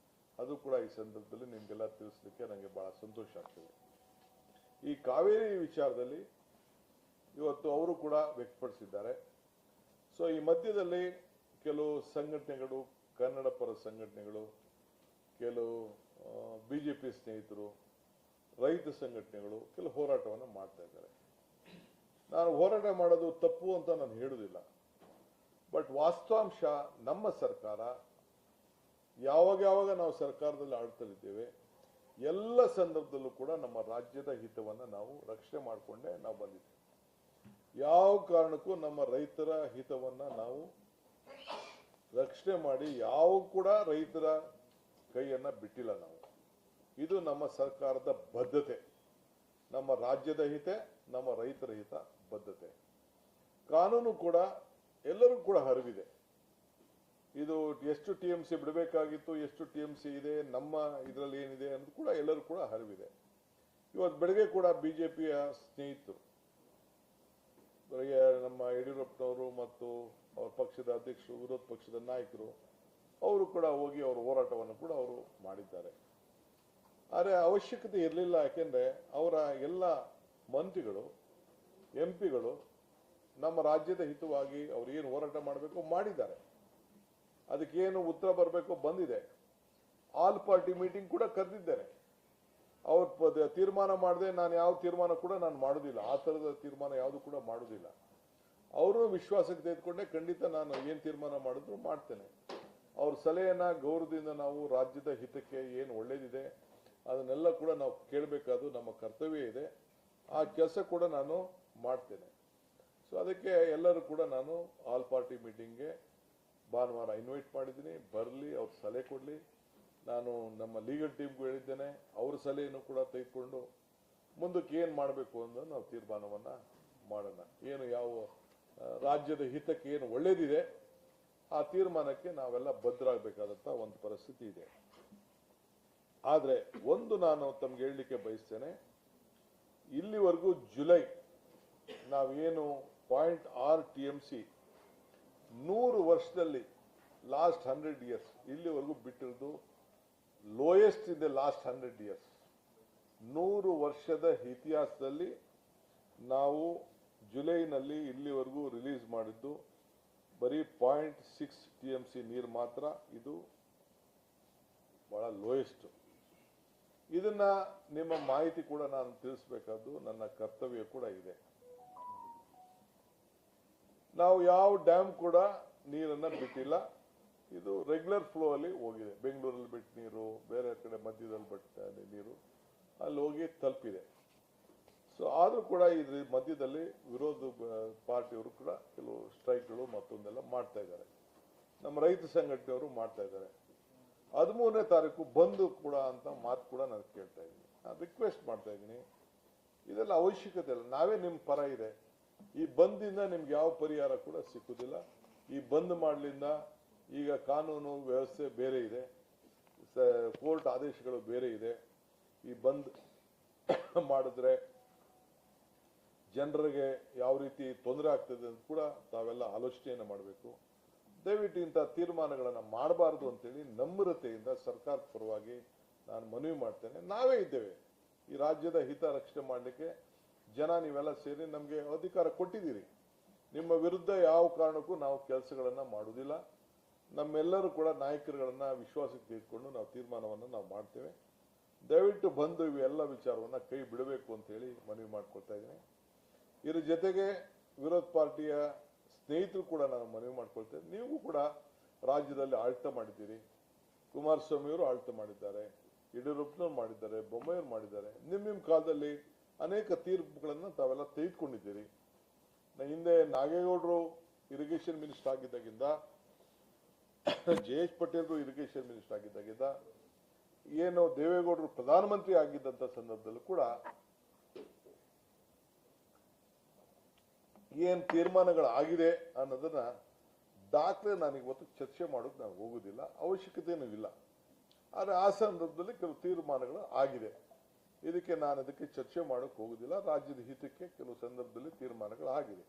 Speaker 1: ಅದು ಕೂಡ ಈ ಸಂದರ್ಭದಲ್ಲಿ ನಿಮಗೆಲ್ಲ ತಿಳಿಸ್ಲಿಕ್ಕೆ ನನಗೆ ಬಹಳ ಸಂತೋಷ ಆಗ್ತದೆ. ಈ ಕಾವೇರಿ ವಿಚಾರದಲ್ಲಿ ಇವತ್ತು ಅವರು ಕೂಡ ವ್ಯಕ್ತಪಡಿಸಿದ್ದಾರೆ. ಸೊ ಈ ಮಧ್ಯದಲ್ಲಿ ಕೆಲವು ಸಂಘಟನೆಗಳು, ಕನ್ನಡ ಪರ ಸಂಘಟನೆಗಳು, ಕೆಲವು BJP ಸ್ನೇಹಿತರು, ರೈತ ಸಂಘಟನೆಗಳು ಕೆಲವು ಹೋರಾಟವನ್ನು ಮಾಡ್ತಾ ಇದ್ದಾರೆ. ನಾನು ಹೋರಾಟ ಮಾಡೋದು ತಪ್ಪು ಅಂತ ನಾನು ಹೇಳುವುದಿಲ್ಲ. ಬಟ್ ವಾಸ್ತವಾಂಶ ನಮ್ಮ ಸರ್ಕಾರ ಯಾವಾಗ ನಾವು ಸರ್ಕಾರದಲ್ಲಿ ಆಳ್ತಲಿದ್ದೇವೆ, ಎಲ್ಲ ಸಂದರ್ಭದಲ್ಲೂ ಕೂಡ ನಮ್ಮ ರಾಜ್ಯದ ಹಿತವನ್ನು ನಾವು ರಕ್ಷಣೆ ಮಾಡಿಕೊಂಡೇ ನಾವು ಬಂದಿದ್ದೇವೆ. ಯಾವ ಕಾರಣಕ್ಕೂ ನಮ್ಮ ರೈತರ ಹಿತವನ್ನು ನಾವು ರಕ್ಷಣೆ ಮಾಡಿ ಯಾವ ಕೂಡ ರೈತರ ಕೈಯನ್ನ ಬಿಟ್ಟಿಲ್ಲ ನಾವು. ಇದು ನಮ್ಮ ಸರ್ಕಾರದ ಬದ್ಧತೆ, ನಮ್ಮ ರಾಜ್ಯದ ಹಿತ, ನಮ್ಮ ರೈತರ ಹಿತ ಬದ್ಧತೆ. ಕಾನೂನು ಕೂಡ ಎಲ್ಲರಿಗೂ ಕೂಡ ಹರಿವಿದೆ. ಇದು ಎಷ್ಟು TMC ಬಿಡಬೇಕಾಗಿತ್ತು, ಎಷ್ಟು TMC ಇದೆ, ನಮ್ಮ ಇದರಲ್ಲಿ ಏನಿದೆ ಅನ್ನೋದು ಕೂಡ ಎಲ್ಲರೂ ಕೂಡ ಹರಿವಿದೆ. ಇವತ್ತು ಬೆಳಗ್ಗೆ ಕೂಡ BJPಯ ಸ್ನೇಹಿತರು, ನಮ್ಮ ಯಡಿಯೂರಪ್ಪನವರು ಮತ್ತು ಅವರ ಪಕ್ಷದ ಅಧ್ಯಕ್ಷರು, ವಿರೋಧ ಪಕ್ಷದ ನಾಯಕರು, ಅವರು ಕೂಡ ಹೋಗಿ ಅವರ ಹೋರಾಟವನ್ನು ಕೂಡ ಅವರು ಮಾಡಿದ್ದಾರೆ. ಆದರೆ ಅವಶ್ಯಕತೆ ಇರಲಿಲ್ಲ. ಯಾಕೆಂದ್ರೆ ಅವರ ಎಲ್ಲ ಮಂತ್ರಿಗಳು, MP ಗಳು ನಮ್ಮ ರಾಜ್ಯದ ಹಿತವಾಗಿ ಅವರು ಏನು ಹೋರಾಟ ಮಾಡಬೇಕು ಮಾಡಿದ್ದಾರೆ. ಅದಕ್ಕೇನು ಉತ್ತರ ಬರಬೇಕು ಬಂದಿದೆ. ಆಲ್ ಪಾರ್ಟಿ ಮೀಟಿಂಗ್ ಕೂಡ ಕರೆದಿದ್ದೇನೆ. ಅವ್ರ ತೀರ್ಮಾನ ಮಾಡದೆ ನಾನು ಯಾವ ತೀರ್ಮಾನ ಕೂಡ ನಾನು ಮಾಡೋದಿಲ್ಲ. ಆ ತರದ ತೀರ್ಮಾನ ಯಾವುದು ಕೂಡ ಮಾಡೋದಿಲ್ಲ. ಅವರು ವಿಶ್ವಾಸಕ್ಕೆ ತೆಗೆದುಕೊಂಡೆ ಖಂಡಿತ ನಾನು ಏನು ತೀರ್ಮಾನ ಮಾಡಿದ್ರು ಮಾಡ್ತೇನೆ. ಅವ್ರ ಸಲಹೆಯನ್ನ ಗೌರವದಿಂದ ನಾವು ರಾಜ್ಯದ ಹಿತಕ್ಕೆ ಏನು ಒಳ್ಳೇದಿದೆ ಅದನ್ನೆಲ್ಲ ಕೂಡ ನಾವು ಕೇಳಬೇಕಾದ್ದು ನಮ್ಮ ಕರ್ತವ್ಯ ಇದೆ. ಆ ಕೆಲಸ ಕೂಡ ನಾನು ಮಾಡ್ತೇನೆ. ಸೊ ಅದಕ್ಕೆ ಎಲ್ಲರೂ ಕೂಡ ನಾನು ಆಲ್ ಪಾರ್ಟಿ ಮೀಟಿಂಗ್ಗೆ ಭಾನುವಾರ ಇನ್ವೈಟ್ ಮಾಡಿದ್ದೀನಿ. ಬರಲಿ, ಅವ್ರ ಸಲಹೆ ಕೊಡಲಿ. ನಾನು ನಮ್ಮ ಲೀಗಲ್ ಟೀಮ್ಗೂ ಹೇಳಿದ್ದೇನೆ, ಅವ್ರ ಸಲಹೆಯನ್ನು ಕೂಡ ತೆಗೆದುಕೊಂಡು ಮುಂದಕ್ಕೆ ಏನು ಮಾಡಬೇಕು ಅಂತ ನಾವು ತೀರ್ಮಾನವನ್ನು ಮಾಡೋಣ. ಏನು ಯಾವ ರಾಜ್ಯದ ಹಿತಕ್ಕೆ ಏನು ಒಳ್ಳೇದಿದೆ ಆ ತೀರ್ಮಾನಕ್ಕೆ ನಾವೆಲ್ಲ ಬದ್ಧರಾಗಬೇಕಾದಂಥ ಒಂದು ಪರಿಸ್ಥಿತಿ ಇದೆ. ಆದರೆ ಒಂದು ನಾನು ತಮ್ಗೆ ಹೇಳಲಿಕ್ಕೆ ಬಯಸ್ತೇನೆ, ಇಲ್ಲಿವರೆಗೂ ಜುಲೈ ನಾವೇನು 0.6 TMC 100 ವರ್ಷದಲ್ಲಿ ಲಾಸ್ಟ್ 100 years ಇಲ್ಲಿವರೆಗೂ ಬಿಟ್ಟಿರೋದು lowest in the last 100 years. 100 ವರ್ಷದ ಇತಿಹಾಸದಲ್ಲಿ ನಾವು ಜುಲೈನಲ್ಲಿ ಇಲ್ಲಿವರೆಗೂ ರಿಲೀಸ್ ಮಾಡಿದ್ದು ಬರೀ 0.6 TMC ನೀರು ಮಾತ್ರ. ಇದು ಬಹಳ ಲೋಯೆಸ್ಟ್. ಇದನ್ನ ನಿಮ್ಮ ಮಾಹಿತಿ ಕೂಡ ನಾನು ತಿಳಿಸಬೇಕಾದ್ದು ನನ್ನ ಕರ್ತವ್ಯ ಕೂಡ ಇದೆ. ನಾವು ಯಾವ ಡ್ಯಾಮ್ ಕೂಡ ನೀರನ್ನ ಬಿಟ್ಟಿಲ್ಲ. ಇದು ರೆಗ್ಯುಲರ್ ಫ್ಲೋ ಅಲ್ಲಿ ಹೋಗಿದೆ. ಬೆಂಗಳೂರಲ್ಲಿ ಬಿಟ್ಟ ನೀರು, ಬೇರೆ ಕಡೆ ಮಧ್ಯದಲ್ಲಿ ಬಿಟ್ಟ ನೀರು ಅಲ್ಲಿ ಹೋಗಿ ತಲುಪಿದೆ. ಸೊ ಆದ್ರೂ ಕೂಡ ಇದ್ರ ಮಧ್ಯದಲ್ಲಿ ವಿರೋಧ ಪಾರ್ಟಿಯವರು ಕೂಡ ಕೆಲವು ಸ್ಟ್ರೈಕ್ಗಳು ಮತ್ತೊಂದೆಲ್ಲ ಮಾಡ್ತಾ ಇದ್ದಾರೆ. ನಮ್ಮ ರೈತ ಸಂಘಟನೆಯವರು ಮಾಡ್ತಾ ಇದ್ದಾರೆ. 13ನೇ ತಾರೀಕು ಬಂದು ಕೂಡ ಅಂತ ಮಾತು ಕೂಡ ನಾನು ಕೇಳ್ತಾ ಇದ್ದೀನಿ. ನಾನು ರಿಕ್ವೆಸ್ಟ್ ಮಾಡ್ತಾ ಇದ್ದೀನಿ, ಇದೆಲ್ಲ ಅವಶ್ಯಕತೆ ಇಲ್ಲ. ನಾವೇ ನಿಮ್ಮ ಪರ ಇದೆ. ಈ ಬಂದಿಂದ ನಿಮ್ಗೆ ಯಾವ ಪರಿಹಾರ ಕೂಡ ಸಿಕ್ಕುದಿಲ್ಲ. ಈ ಬಂದ್ ಮಾಡ್ಲಿಂದ ಈಗ ಕಾನೂನು ವ್ಯವಸ್ಥೆ ಬೇರೆ ಇದೆ, ಕೋರ್ಟ್ ಆದೇಶಗಳು ಬೇರೆ ಇದೆ. ಈ ಬಂದ್ ಮಾಡಿದ್ರೆ ಜನರಿಗೆ ಯಾವ ರೀತಿ ತೊಂದರೆ ಆಗ್ತದೆ ಅಂತ ಕೂಡ ತಾವೆಲ್ಲ ಆಲೋಚನೆಯನ್ನು ಮಾಡಬೇಕು. ದಯವಿಟ್ಟು ಇಂಥ ತೀರ್ಮಾನಗಳನ್ನು ಮಾಡಬಾರದು ಅಂತೇಳಿ ನಮ್ರತೆಯಿಂದ ಸರ್ಕಾರದ ಪರವಾಗಿ ನಾನು ಮನವಿ ಮಾಡ್ತೇನೆ. ನಾವೇ ಇದ್ದೇವೆ ಈ ರಾಜ್ಯದ ಹಿತ ರಕ್ಷಣೆ ಮಾಡಲಿಕ್ಕೆ. ಜನ ನೀವೆಲ್ಲ ಸೇರಿ ನಮಗೆ ಅಧಿಕಾರ ಕೊಟ್ಟಿದ್ದೀರಿ. ನಿಮ್ಮ ವಿರುದ್ಧ ಯಾವ ಕಾರಣಕ್ಕೂ ನಾವು ಕೆಲಸಗಳನ್ನು ಮಾಡುವುದಿಲ್ಲ. ನಮ್ಮೆಲ್ಲರೂ ಕೂಡ ನಾಯಕರುಗಳನ್ನ ವಿಶ್ವಾಸಕ್ಕೆ ತೆಗೆದುಕೊಂಡು ನಾವು ತೀರ್ಮಾನವನ್ನು ನಾವು ಮಾಡ್ತೇವೆ. ದಯವಿಟ್ಟು ಬಂದು ಇವೆಲ್ಲ ವಿಚಾರವನ್ನು ಕೈ ಬಿಡಬೇಕು ಅಂತ ಹೇಳಿ ಮನವಿ ಮಾಡ್ಕೊಳ್ತಾ ಇದ್ದೀನಿ. ಇದ್ರ ಜೊತೆಗೆ ವಿರೋಧ ಪಾರ್ಟಿಯ ಸ್ನೇಹಿತರು ಕೂಡ ನಾನು ಮನವಿ ಮಾಡ್ಕೊಳ್ತೇನೆ. ನೀವು ಕೂಡ ರಾಜ್ಯದಲ್ಲಿ ಆಡಳಿತ ಮಾಡಿದ್ದೀರಿ. ಕುಮಾರಸ್ವಾಮಿಯವರು ಆಡಳಿತ ಮಾಡಿದ್ದಾರೆ, ಯಡಿಯೂರಪ್ಪನವ್ರು ಮಾಡಿದ್ದಾರೆ, ಬೊಮ್ಮಾಯಿಯವರು ಮಾಡಿದ್ದಾರೆ. ನಿಮ್ಮ ಕಾಲದಲ್ಲಿ ಅನೇಕ ತೀರ್ಪುಗಳನ್ನು ತಾವೆಲ್ಲ ತೆಗೆದುಕೊಂಡಿದ್ದೀರಿ. ಹಿಂದೆ ನಾಗೇಗೌಡರು ಇರಿಗೇಷನ್ ಮಿನಿಸ್ಟರ್ ಆಗಿದ್ದಾಗಿಂದ, ಜಯೇಶ್ ಪಟೇಲ್ರು ಇರಿಗೇಷನ್ ಮಿನಿಸ್ಟರ್ ಆಗಿದ್ದಾಗಿಂದ, ಏನು ದೇವೇಗೌಡರು ಪ್ರಧಾನಮಂತ್ರಿ ಆಗಿದ್ದಂತ ಸಂದರ್ಭದಲ್ಲೂ ಕೂಡ ಏನ್ ತೀರ್ಮಾನಗಳಾಗಿದೆ ಅನ್ನೋದನ್ನ ದಾಖಲೆ ನಾನು ಇವತ್ತು ಚರ್ಚೆ ಮಾಡೋಕೆ ನಾನು ಹೋಗುದಿಲ್ಲ, ಅವಶ್ಯಕತೆಯೂ ಇಲ್ಲ. ಆದರೆ ಆ ಸಂದರ್ಭದಲ್ಲಿ ಕೆಲವು ತೀರ್ಮಾನಗಳು ಆಗಿದೆ. ಇದಕ್ಕೆ ಚರ್ಚೆ ಮಾಡೋಕೆ ಹೋಗುದಿಲ್ಲ. ರಾಜ್ಯದ ಹಿತಕ್ಕೆ ಕೆಲವು ಸಂದರ್ಭದಲ್ಲಿ ತೀರ್ಮಾನಗಳು ಆಗಿದೆ.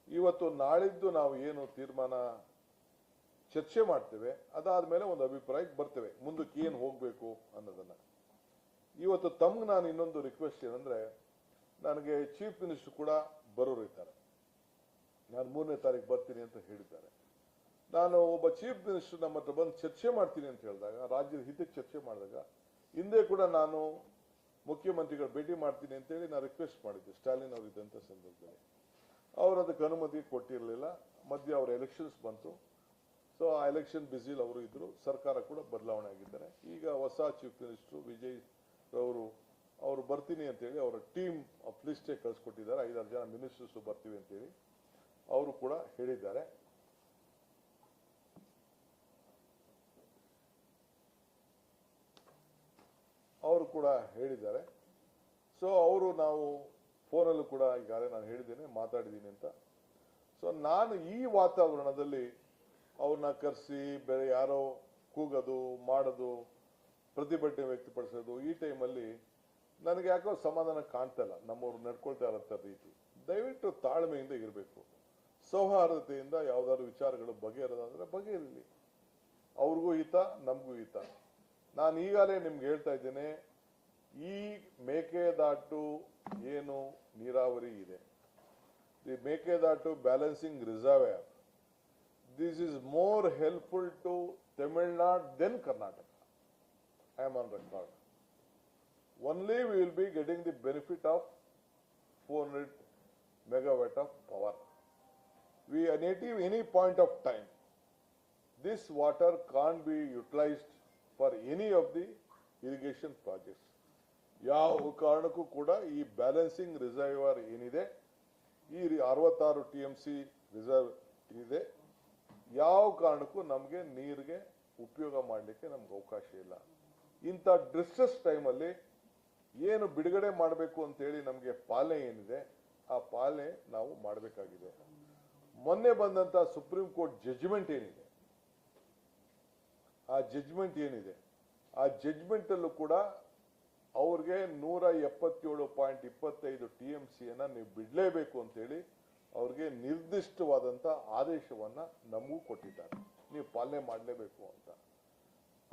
Speaker 1: ಇವತ್ತು ನಾಳಿದ್ದು ನಾವು ಏನು ತೀರ್ಮಾನ ಚರ್ಚೆ ಮಾಡ್ತೇವೆ, ಅದಾದ್ಮೇಲೆ ಒಂದು ಅಭಿಪ್ರಾಯಕ್ಕೆ ಬರ್ತೇವೆ ಮುಂದಕ್ಕೆ ಏನು ಹೋಗ್ಬೇಕು ಅನ್ನೋದನ್ನ. ಇವತ್ತು ತಮ್ಗೆ ನಾನು ಇನ್ನೊಂದು ರಿಕ್ವೆಸ್ಟ್ ಏನಂದ್ರೆ, ನನಗೆ ಚೀಫ್ ಮಿನಿಸ್ಟರ್ ಕೂಡ ಬರೋರು ಇದ್ದಾರೆ. ನಾನು 3ನೇ ತಾರೀಕು ಬರ್ತೀನಿ ಅಂತ ಹೇಳಿದ್ದಾರೆ. ನಾನು ಒಬ್ಬ ಚೀಫ್ ಮಿನಿಸ್ಟರ್ ನಮ್ಮ ಹತ್ರ ಬಂದು ಚರ್ಚೆ ಮಾಡ್ತೀನಿ ಅಂತ ಹೇಳಿದಾಗ, ರಾಜ್ಯದ ಹಿತಕ್ಕೆ ಚರ್ಚೆ ಮಾಡಿದಾಗ, ಹಿಂದೆ ಕೂಡ ನಾನು ಮುಖ್ಯಮಂತ್ರಿಗಳು ಭೇಟಿ ಮಾಡ್ತೀನಿ ಅಂತೇಳಿ ನಾನು ರಿಕ್ವೆಸ್ಟ್ ಮಾಡಿದ್ದೆ ಸ್ಟಾಲಿನ್ ಅವರು ಇದ್ದಂಥ ಸಂದರ್ಭದಲ್ಲಿ. ಅವರು ಅದಕ್ಕೆ ಅನುಮತಿ ಕೊಟ್ಟಿರಲಿಲ್ಲ. ಮಧ್ಯೆ ಅವರ ಎಲೆಕ್ಷನ್ಸ್ ಬಂತು. ಸೊ ಆ ಎಲೆಕ್ಷನ್ ಬಿಸಿಲ್ ಅವರು ಇದ್ರು. ಸರ್ಕಾರ ಕೂಡ ಬದಲಾವಣೆ ಆಗಿದ್ದಾರೆ. ಈಗ ಹೊಸ ಚೀಫ್ ಮಿನಿಸ್ಟರ್ ವಿಜಯ್ ಅವರು ಬರ್ತೀನಿ ಅಂತೇಳಿ ಅವರ ಟೀಮ್ ಆಫ್ ಲಿಸ್ಟೇ ಕಳಿಸ್ಕೊಟ್ಟಿದ್ದಾರೆ. 5-6 ಜನ ಮಿನಿಸ್ಟರ್ಸ್ ಬರ್ತೀವಿ ಅಂತೇಳಿ ಅವರು ಕೂಡ ಹೇಳಿದ್ದಾರೆ. ಸೊ ಅವರು ನಾವು ಫೋನಲ್ಲೂ ಕೂಡ ಈಗಾಗಲೇ ನಾನು ಹೇಳಿದ್ದೇನೆ, ಮಾತಾಡಿದ್ದೀನಿ ಅಂತ. ಸೊ ನಾನು ಈ ವಾತಾವರಣದಲ್ಲಿ ಅವ್ರನ್ನ ಕರೆಸಿ ಬೇರೆ ಯಾರೋ ಕೂಗೋದು ಮಾಡೋದು, ಪ್ರತಿಭಟನೆ ವ್ಯಕ್ತಪಡಿಸೋದು, ಈ ಟೈಮಲ್ಲಿ ನನಗೆ ಯಾಕೋ ಸಮಾಧಾನ ಕಾಣ್ತಾ ಇಲ್ಲ. ನಮ್ಮವ್ರು ನಡ್ಕೊಳ್ತಾ ಇರೋಂಥ ರೀತಿ. ದಯವಿಟ್ಟು ತಾಳ್ಮೆಯಿಂದ ಇರಬೇಕು. ಸೌಹಾರ್ದತೆಯಿಂದ ಯಾವ್ದಾದ್ರು ವಿಚಾರಗಳು ಬಗೆಹರೋದಾದ್ರೆ ಬಗೆಹರಿಲಿ. ಅವ್ರಿಗೂ ಹಿತ, ನಮಗೂ ಹಿತ. ನಾನು ಈಗಾಗಲೇ ನಿಮ್ಗೆ ಹೇಳ್ತಾ ಇದ್ದೇನೆ, ಈ ಮೇಕೆದಾಟು ಏನು ನೀರಾವರಿ ಇದೆ, the Mekedatu balancing reservoir, this is more helpful to Tamil Nadu then Karnataka. I am on record. Only we will be getting the benefit of 400 megawatt of power. We at any point of time, this water can't be utilized for any of the irrigation projects. ಯಾವ ಕಾರಣಕ್ಕೂ ಕೂಡ ಈ balancing reservoir ಏನಿದೆ, ಈ 66 TMC reserve ಇದೆ, ಯಾವ ಕಾರಣಕ್ಕೂ ನಮಗೆ ನೀರಿಗೆ ಉಪಯೋಗ ಮಾಡಲಿಕ್ಕೆ ನಮ್ಗೆ ಅವಕಾಶ ಇಲ್ಲ. ಇಂಥ ಡಿಸ್ಟ್ರೆಸ್ ಟೈಮಲ್ಲಿ ಏನು ಬಿಡುಗಡೆ ಮಾಡಬೇಕು ಅಂತೇಳಿ ನಮಗೆ ಪಾಲನೆ ಏನಿದೆ, ಆ ಪಾಲನೆ ನಾವು ಮಾಡಬೇಕಾಗಿದೆ. ಮೊನ್ನೆ ಬಂದಂತ ಸುಪ್ರೀಂ ಕೋರ್ಟ್ ಜಡ್ಜ್ಮೆಂಟ್ ಏನಿದೆ, ಆ ಜಡ್ಜ್ಮೆಂಟ್ ಅಲ್ಲೂ ಕೂಡ ಅವ್ರಿಗೆ 177.25 TMCಯನ್ನ ನೀವು ಬಿಡಲೇಬೇಕು ಅಂತೇಳಿ ಅವ್ರಿಗೆ ನಿರ್ದಿಷ್ಟವಾದಂತ ಆದೇಶವನ್ನ ನಮಗೂ ಕೊಟ್ಟಿದ್ದಾರೆ. ನೀವು ಪಾಲನೆ ಮಾಡಲೇಬೇಕು ಅಂತ.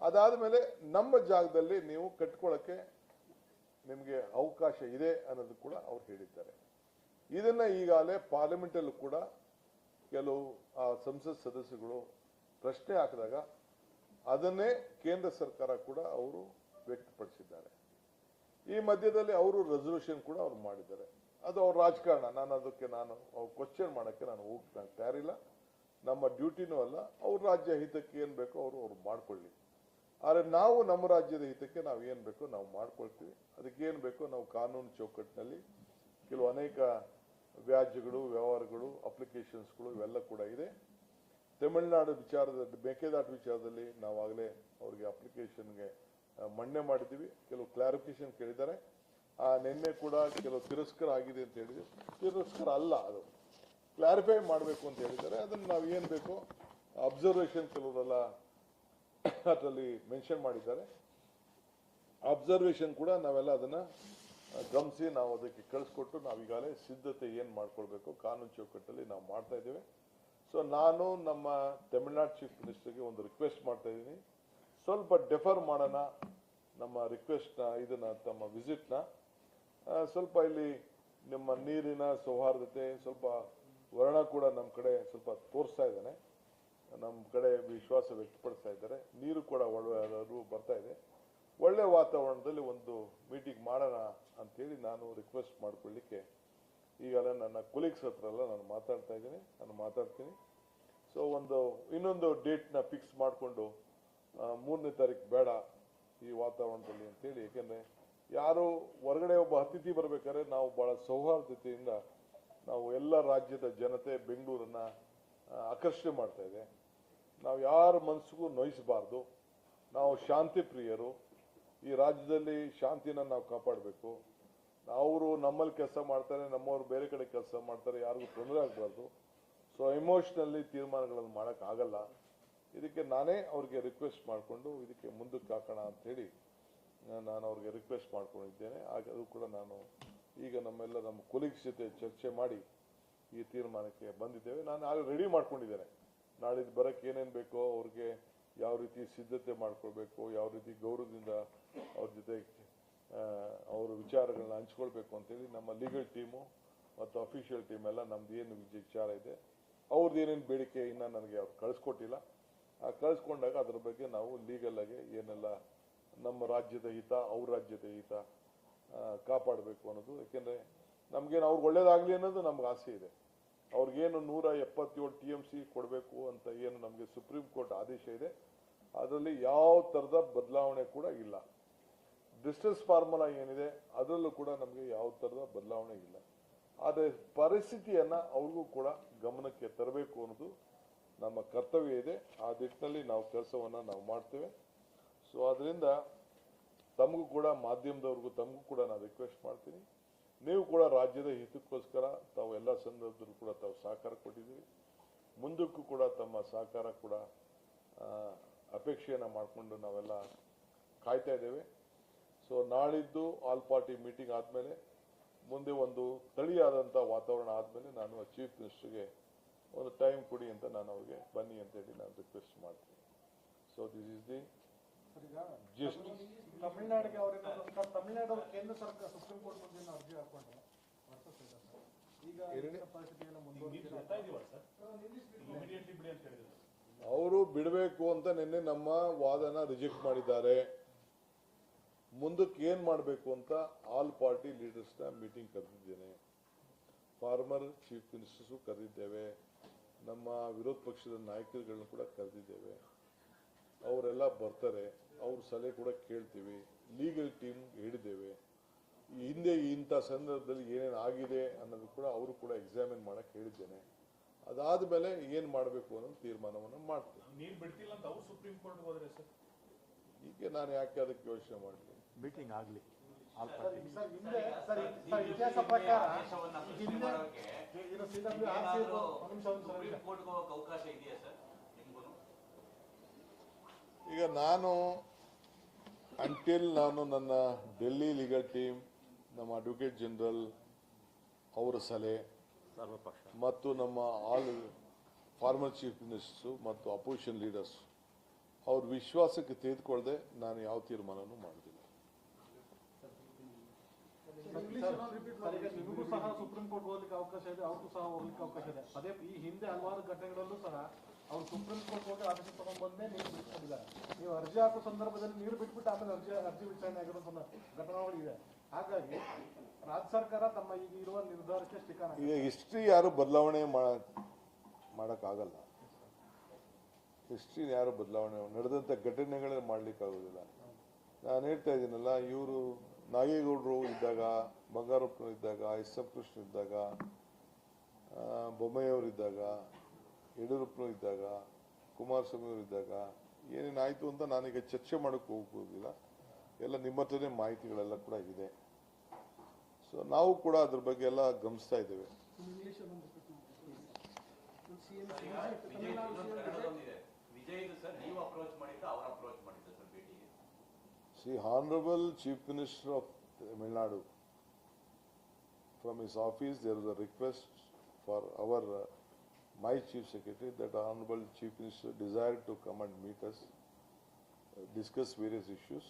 Speaker 1: ಅದಾದ್ಮೇಲೆ ನಮ್ಮ ಜಾಗದಲ್ಲಿ ನೀವು ಕಟ್ಕೊಳ್ಳಕ್ಕೆ ನಿಮಗೆ ಅವಕಾಶ ಇದೆ ಅನ್ನೋದು ಕೂಡ ಅವ್ರು ಹೇಳಿದ್ದಾರೆ. ಇದನ್ನ ಈಗಾಗಲೇ ಪಾರ್ಲಿಮೆಂಟ್ ಅಲ್ಲೂ ಕೂಡ ಕೆಲವು ಸಂಸತ್ ಸದಸ್ಯಗಳು ಪ್ರಶ್ನೆ ಹಾಕಿದಾಗ ಅದನ್ನೇ ಕೇಂದ್ರ ಸರ್ಕಾರ ಕೂಡ ಅವರು ವ್ಯಕ್ತಪಡಿಸಿದ್ದಾರೆ. ಈ ಮಧ್ಯದಲ್ಲಿ ಅವರು ರೆಸಲ್ಯೂಷನ್ ಕೂಡ ಅವ್ರು ಮಾಡಿದ್ದಾರೆ. ಅದು ಅವ್ರ ರಾಜಕಾರಣ. ನಾನು ಅದಕ್ಕೆ ಅವ್ರು ಕ್ವಶನ್ ಮಾಡೋಕ್ಕೆ ನಾನು ತಯಾರಿಲ್ಲ. ನಮ್ಮ ಡ್ಯೂಟಿನೂ ಅಲ್ಲ. ಅವ್ರ ರಾಜ್ಯ ಹಿತಕ್ಕೆ ಏನು ಬೇಕೋ ಅವ್ರು ಮಾಡ್ಕೊಳ್ಳಿ. ಆದರೆ ನಾವು ನಮ್ಮ ರಾಜ್ಯದ ಹಿತಕ್ಕೆ ನಾವು ಏನು ಬೇಕೋ ನಾವು ಮಾಡ್ಕೊಳ್ತೀವಿ. ಅದಕ್ಕೇನು ಬೇಕೋ ನಾವು ಕಾನೂನು ಚೌಕಟ್ಟಿನಲ್ಲಿ ಕೆಲವು ಅನೇಕ ವ್ಯಾಜ್ಯಗಳು, ವ್ಯವಹಾರಗಳು, ಅಪ್ಲಿಕೇಶನ್ಸ್ಗಳು ಇವೆಲ್ಲ ಕೂಡ ಇದೆ. ತಮಿಳುನಾಡು ವಿಚಾರದಲ್ಲಿ, ಮೇಕೆದಾಟು ವಿಚಾರದಲ್ಲಿ ನಾವಾಗಲೇ ಅವ್ರಿಗೆ ಅಪ್ಲಿಕೇಶನ್ಗೆ ಮನ್ನಣೆ ಮಾಡಿದ್ದೀವಿ. ಕೆಲವು ಕ್ಲಾರಿಫಿಕೇಶನ್ ಕೇಳಿದ್ದಾರೆ. ನಿನ್ನೆ ಕೂಡ ಕೆಲವು ತಿರಸ್ಕಾರ ಆಗಿದೆ ಅಂತ ಹೇಳಿದ್ರೆ, ತಿರಸ್ಕಾರ ಅಲ್ಲ, ಅದು ಕ್ಲಾರಿಫೈ ಮಾಡಬೇಕು ಅಂತ ಹೇಳಿದ್ದಾರೆ. ಅದನ್ನು ನಾವು ಏನು ಬೇಕೋ ಅಬ್ಸರ್ವೇಷನ್ ಕೆಲವರೆಲ್ಲ ಅದರಲ್ಲಿ ಮೆನ್ಷನ್ ಮಾಡಿದ್ದಾರೆ. ಅಬ್ಸರ್ವೇಷನ್ ಕೂಡ ನಾವೆಲ್ಲ ಅದನ್ನು ಗಮನಿಸಿ ನಾವು ಅದಕ್ಕೆ ಕಳಿಸ್ಕೊಟ್ಟು ನಾವೀಗಾಗಲೇ ಸಿದ್ಧತೆ ಏನು ಮಾಡ್ಕೊಳ್ಬೇಕು ಕಾನೂನು ಚೌಕಟ್ಟಲ್ಲಿ ನಾವು ಮಾಡ್ತಾ ಇದ್ದೇವೆ. ಸೊ ನಾನು ನಮ್ಮ ತಮಿಳುನಾಡು ಚೀಫ್ ಮಿನಿಸ್ಟರ್ಗೆ ಒಂದು ರಿಕ್ವೆಸ್ಟ್ ಮಾಡ್ತಾ ಇದ್ದೀನಿ, ಸ್ವಲ್ಪ ಡೆಫರ್ ಮಾಡೋಣ ನಮ್ಮ ರಿಕ್ವೆಸ್ಟ್ನ, ಇದನ್ನ ತಮ್ಮ ವಿಸಿಟ್ನ. ಸ್ವಲ್ಪ ಇಲ್ಲಿ ನಿಮ್ಮ ನೀರಿನ ಸೌಹಾರ್ದತೆ, ಸ್ವಲ್ಪ ವರ್ಣ ಕೂಡ ನಮ್ಮ ಕಡೆ ಸ್ವಲ್ಪ ತೋರಿಸ್ತಾ ಇದ್ದಾನೆ, ನಮ್ಮ ಕಡೆ ವಿಶ್ವಾಸ ವ್ಯಕ್ತಪಡಿಸ್ತಾ ಇದ್ದಾರೆ. ನೀರು ಕೂಡ ಒಳ್ಳೆಯವರು ಬರ್ತಾ ಇದೆ. ಒಳ್ಳೆ ವಾತಾವರಣದಲ್ಲಿ ಒಂದು ಮೀಟಿಂಗ್ ಮಾಡೋಣ ಅಂತೇಳಿ ನಾನು ರಿಕ್ವೆಸ್ಟ್ ಮಾಡ್ಕೊಳ್ಳಿಕ್ಕೆ ಈಗಲೇ ನನ್ನ ಕೊಲೀಗ್ಸ್ ಹತ್ರ ಎಲ್ಲ ನಾನು ಮಾತಾಡ್ತಾ ಇದ್ದೀನಿ, ನಾನು ಮಾತಾಡ್ತೀನಿ. ಸೊ ಇನ್ನೊಂದು ಡೇಟ್ನ ಫಿಕ್ಸ್ ಮಾಡಿಕೊಂಡು 3ನೇ ತಾರೀಕು ಬೇಡ ಈ ವಾತಾವರಣದಲ್ಲಿ ಅಂತೇಳಿ. ಏಕೆಂದರೆ ಯಾರು ಹೊರಗಡೆ ಒಬ್ಬ ಅತಿಥಿ ಬರಬೇಕಾದ್ರೆ ನಾವು ಭಾಳ ಸೌಹಾರ್ದತೆಯಿಂದ ನಾವು ಎಲ್ಲ ರಾಜ್ಯದ ಜನತೆ ಬೆಂಗಳೂರನ್ನ ಆಕರ್ಷಣೆ ಮಾಡ್ತಾ ಇದೆ. ನಾವು ಯಾರ ಮನಸ್ಸಿಗೂ ನೋಯಿಸಬಾರ್ದು. ನಾವು ಶಾಂತಿ ಪ್ರಿಯರು. ಈ ರಾಜ್ಯದಲ್ಲಿ ಶಾಂತಿನ ನಾವು ಕಾಪಾಡಬೇಕು. ಅವರು ನಮ್ಮಲ್ಲಿ ಕೆಲಸ ಮಾಡ್ತಾರೆ, ನಮ್ಮವರು ಬೇರೆ ಕಡೆ ಕೆಲಸ ಮಾಡ್ತಾರೆ, ಯಾರಿಗೂ ತೊಂದರೆ ಆಗಬಾರ್ದು. ಸೊ ಎಮೋಷ್ನಲಿ ತೀರ್ಮಾನಗಳನ್ನು ಮಾಡೋಕ್ಕಾಗಲ್ಲ. ಇದಕ್ಕೆ ನಾನೇ ಅವ್ರಿಗೆ ರಿಕ್ವೆಸ್ಟ್ ಮಾಡಿಕೊಂಡು ಇದಕ್ಕೆ ಮುಂದಕ್ಕೆ ಹಾಕೋಣ ಅಂಥೇಳಿ ನಾನು ಅವ್ರಿಗೆ ರಿಕ್ವೆಸ್ಟ್ ಮಾಡ್ಕೊಂಡಿದ್ದೇನೆ. ಹಾಗೆ ಅದು ಕೂಡ ನಾನು ಈಗ ನಮ್ಮ ಕೊಲೀಗ್ಸ್ ಜೊತೆ ಚರ್ಚೆ ಮಾಡಿ ಈ ತೀರ್ಮಾನಕ್ಕೆ ಬಂದಿದ್ದೇವೆ. ನಾನು ಆಗ ರೆಡಿ ಮಾಡ್ಕೊಂಡಿದ್ದೇನೆ. ನಾಳಿದ್ದು ಬರೋಕ್ಕೆ ಏನೇನು ಬೇಕೋ, ಅವ್ರಿಗೆ ಯಾವ ರೀತಿ ಸಿದ್ಧತೆ ಮಾಡ್ಕೊಳ್ಬೇಕು, ಯಾವ ರೀತಿ ಗೌರವದಿಂದ ಅವ್ರ ಜೊತೆ ಅವ್ರ ವಿಚಾರಗಳನ್ನ ಹಂಚ್ಕೊಳ್ಬೇಕು ಅಂತೇಳಿ ನಮ್ಮ ಲೀಗಲ್ ಟೀಮು ಮತ್ತು ಅಫಿಷಿಯಲ್ ಟೀಮ್ ಎಲ್ಲ ನಮ್ದು ಏನು ವಿಚಾರ ಇದೆ, ಅವ್ರದ್ದು ಏನೇನು ಬೇಡಿಕೆ ಇನ್ನೂ ನನಗೆ ಅವ್ರು ಕಳಿಸ್ಕೊಟ್ಟಿಲ್ಲ. ಕಳಿಸ್ಕೊಂಡಾಗ ಅದ್ರ ಬಗ್ಗೆ ನಾವು ಲೀಗಲ್ ಆಗಿ ಏನೆಲ್ಲ ನಮ್ಮ ರಾಜ್ಯದ ಹಿತ, ಅವ್ರ ರಾಜ್ಯದ ಹಿತ ಕಾಪಾಡಬೇಕು ಅನ್ನೋದು. ಯಾಕೆಂದರೆ ನಮಗೇನು ಅವ್ರಿಗೆ ಒಳ್ಳೇದಾಗಲಿ ಅನ್ನೋದು ನಮ್ಗೆ ಆಸೆ ಇದೆ. ಅವ್ರಿಗೇನು 177 TMC ಕೊಡಬೇಕು ಅಂತ ಏನು ನಮಗೆ ಸುಪ್ರೀಂ ಕೋರ್ಟ್ ಆದೇಶ ಇದೆ, ಅದರಲ್ಲಿ ಯಾವ ಥರದ ಬದಲಾವಣೆ ಕೂಡ ಇಲ್ಲ. ಡಿಸ್ಟೆನ್ಸ್ ಫಾರ್ಮುಲಾ ಏನಿದೆ ಅದರಲ್ಲೂ ಕೂಡ ನಮಗೆ ಯಾವ ಥರದ ಬದಲಾವಣೆ ಇಲ್ಲ. ಆದರೆ ಪರಿಸ್ಥಿತಿಯನ್ನು ಅವ್ರಿಗೂ ಕೂಡ ಗಮನಕ್ಕೆ ತರಬೇಕು ಅನ್ನೋದು ನಮ್ಮ ಕರ್ತವ್ಯ ಇದೆ. ಆ ನಿಟ್ಟಿನಲ್ಲಿ ನಾವು ಕೆಲಸವನ್ನು ನಾವು ಮಾಡ್ತೇವೆ. ಸೊ ಅದರಿಂದ ತಮಗೂ ಕೂಡ, ಮಾಧ್ಯಮದವ್ರಿಗೂ ತಮಗೂ ಕೂಡ ನಾನು ರಿಕ್ವೆಸ್ಟ್ ಮಾಡ್ತೀನಿ, ನೀವು ಕೂಡ ರಾಜ್ಯದ ಹಿತಕ್ಕೋಸ್ಕರ ತಾವು ಎಲ್ಲ ಸಂದರ್ಭದಲ್ಲೂ ಕೂಡ ತಾವು ಸಹಕಾರ ಕೊಟ್ಟಿದ್ದೀವಿ. ಮುಂದಕ್ಕೂ ಕೂಡ ತಮ್ಮ ಸಹಕಾರ ಕೂಡ ಅಪೇಕ್ಷೆಯನ್ನು ಮಾಡಿಕೊಂಡು ನಾವೆಲ್ಲ ಕಾಯ್ತಾ ಇದ್ದೇವೆ. ಸೊ ನಾಳಿದ್ದು ಆಲ್ ಪಾರ್ಟಿ ಮೀಟಿಂಗ್ ಆದಮೇಲೆ, ಮುಂದೆ ಒಂದು ತಳಿಯಾದಂಥ ವಾತಾವರಣ ಆದಮೇಲೆ ನಾನು ಚೀಫ್ ಮಿನಿಸ್ಟರ್ಗೆ ಒಂದು ಟೈಮ್ ಕೊಡಿ ಅಂತ ನಾನು ಅವ್ರಿಗೆ ಬನ್ನಿ ಅಂತೇಳಿ ನಾನು ರಿಕ್ವೆಸ್ಟ್ ಮಾಡ್ತೀನಿ. So this is the gist.
Speaker 2: ತಮಿಳುನಾಡಿಗೆ ತಮಿಳುನಾಡು ಕೇಂದ್ರ ಸರ್ಕಾರ ಸುಪ್ರೀಂ ಕೋರ್ಟ್ ಮುಂದೆ ಅರ್ಜಿ ಹಾಕೊಂಡ್ರೆ ಈಗ ಪರಿಸ್ಥಿತಿಯನ್ನು
Speaker 1: ಅವರು ಬಿಡಬೇಕು ಅಂತ ನಿನ್ನೆ ನಮ್ಮ ವಾದನ ರಿಜೆಕ್ಟ್ ಮಾಡಿದ್ದಾರೆ. ಮುಂದಕ್ಕೆ ಏನ್ ಮಾಡಬೇಕು ಅಂತ ಆಲ್ ಪಾರ್ಟಿ ಲೀಡರ್ಸ್ನ ಮೀಟಿಂಗ್ ಕರೆದಿದ್ದೇನೆ. ಫಾರ್ಮರ್ ಚೀಫ್ ಮಿನಿಸ್ಟರ್ಸು ಕರೆದಿದ್ದೇವೆ, ನಮ್ಮ ವಿರೋಧ ಪಕ್ಷದ ನಾಯಕರುಗಳನ್ನ ಕೂಡ ಕರೆದಿದ್ದೇವೆ. ಅವರೆಲ್ಲ ಬರ್ತಾರೆ, ಅವ್ರ ಸಲಹೆ ಕೂಡ ಕೇಳ್ತೀವಿ. ಲೀಗಲ್ ಟೀಮ್ ಹೇಳಿದ್ದೇವೆ. ಹಿಂದೆ ಇಂಥ ಸಂದರ್ಭದಲ್ಲಿ ಏನೇನು ಆಗಿದೆ ಅನ್ನೋದು ಕೂಡ ಅವರು ಕೂಡ ಎಕ್ಸಾಮಿನ್ ಮಾಡಕ್ಕೆ ಹೇಳಿದ್ದೇನೆ. ಅದಾದ್ಮೇಲೆ ಏನ್ ಮಾಡಬೇಕು ಅನ್ನೋ ತೀರ್ಮಾನವನ್ನು ಮಾಡ್ತೀವಿ.
Speaker 3: ನೀರು ಬಿಡ್ತಿಲ್ಲ ಅಂತ ಅವ್ರು ಸುಪ್ರೀಂ ಕೋರ್ಟ್ ಹೋದ್ರೆ ಸರ್,
Speaker 1: ಈಗ ನಾನು ಯಾಕೆ ಅದಕ್ಕೆ ಯೋಚನೆ ಮಾಡಲಿ.
Speaker 4: ಮೀಟಿಂಗ್ ಆಗಲಿ.
Speaker 2: ಇತಿಹಾಸ ಪ್ರಕಾರ
Speaker 1: ಈಗ ನಾನು ನಾನು ನನ್ನ ಡೆಲ್ಲಿ ಲೀಗಲ್ ಟೀಮ್, ನಮ್ಮ ಅಡ್ವೊಕೇಟ್ ಜನರಲ್ ಅವರ ಸಲಹೆ ಮತ್ತು ನಮ್ಮ ಆಲ್ ಫಾರ್ಮರ್ ಚೀಫ್ ಮಿನಿಸ್ಟರ್ಸು ಮತ್ತು ಅಪೋಸಿಷನ್ ಲೀಡರ್ಸ್ ಅವ್ರ ವಿಶ್ವಾಸಕ್ಕೆ ತೆಗೆದುಕೊಳ್ಳದೆ ನಾನು ಯಾವ ತೀರ್ಮಾನನೂ ಮಾಡಿಲ್ಲ.
Speaker 2: ನಿಮಗೂ ಸಹ ಸುಪ್ರೀಂ ಕೋರ್ಟ್ ಹೋಗ್ಲಿಕ್ಕೆ ಅವಕಾಶ ಇದೆ, ಅವ್ರಿಗೂ ಸಹ ಹೋಗ್ಲಿಕ್ಕೆ ಅವಕಾಶ ಇದೆ. ಅದೇ ಈ ಹಿಂದೆ ಹಲವಾರು ಘಟನೆಗಳಲ್ಲೂ ಸಹ ಅವ್ರು ಸುಪ್ರೀಂ ಕೋರ್ಟ್ ಹೋಗಿ ಆದೇಶ ತಗೊಂಡ್ಬಂದೇ ನೀರು ಬಿಟ್ಕೊಂಡಿದ್ದಾರೆ. ನೀವು ಅರ್ಜಿ ಹಾಕೋ ಸಂದರ್ಭದಲ್ಲಿ ನೀರು ಬಿಟ್ಬಿಟ್ಟು ಆಮೇಲೆ ಅರ್ಜಿ ವಿಚಾರಣೆ ಆಗಿರೋ ಘಟನೆಗಳು ಇದೆ. ಹಾಗಾಗಿ ರಾಜ್ಯ ಸರ್ಕಾರ ತಮ್ಮ ಈಗ ಇರುವ ನಿರ್ಧಾರಕ್ಕೆ ಸ್ಟಿಕರ್
Speaker 1: ಈಗ ಹಿಸ್ಟ್ರಿ ಯಾರು ಬದಲಾವಣೆ ಮಾಡೋಕ್ಕಾಗಲ್ಲ. ಹಿಸ್ಟ್ರಿ ಯಾರು ಬದಲಾವಣೆ ನಡೆದಂಥ ಘಟನೆಗಳೇ ಮಾಡಲಿಕ್ಕಾಗೋದಿಲ್ಲ. ನಾನು ಹೇಳ್ತಾ ಇದ್ದೀನಲ್ಲ, ಇವರು ನಾಗೇಗೌಡರು ಇದ್ದಾಗ, ಬಂಗಾರಪ್ಪನವರು ಇದ್ದಾಗ, ಎಸ್ ಎಂ ಕೃಷ್ಣ ಇದ್ದಾಗ, ಬೊಮ್ಮೆಯವರು ಇದ್ದಾಗ, ಯಡಿಯೂರಪ್ಪನವರು ಇದ್ದಾಗ, ಕುಮಾರಸ್ವಾಮಿ ಅವರು ಇದ್ದಾಗ ಏನೇನಾಯಿತು ಅಂತ ನಾನೀಗ ಚರ್ಚೆ ಮಾಡೋಕ್ಕೆ ಹೋಗೋದಿಲ್ಲ. ಎಲ್ಲ ನಿಮ್ಮ ಹತ್ರನೇ ಮಾಹಿತಿಗಳೆಲ್ಲ ಕೂಡ ಇದೆ. ಸೊ ನಾವು ಕೂಡ ಅದ್ರ ಬಗ್ಗೆ ಎಲ್ಲ ಗಮನಿಸ್ತಾ ಇದ್ದೇವೆ. See, Honorable Chief Minister of Tamil Nadu, from his office there was a request for my Chief Secretary that Honorable Chief Minister desired to come and meet us, discuss various issues.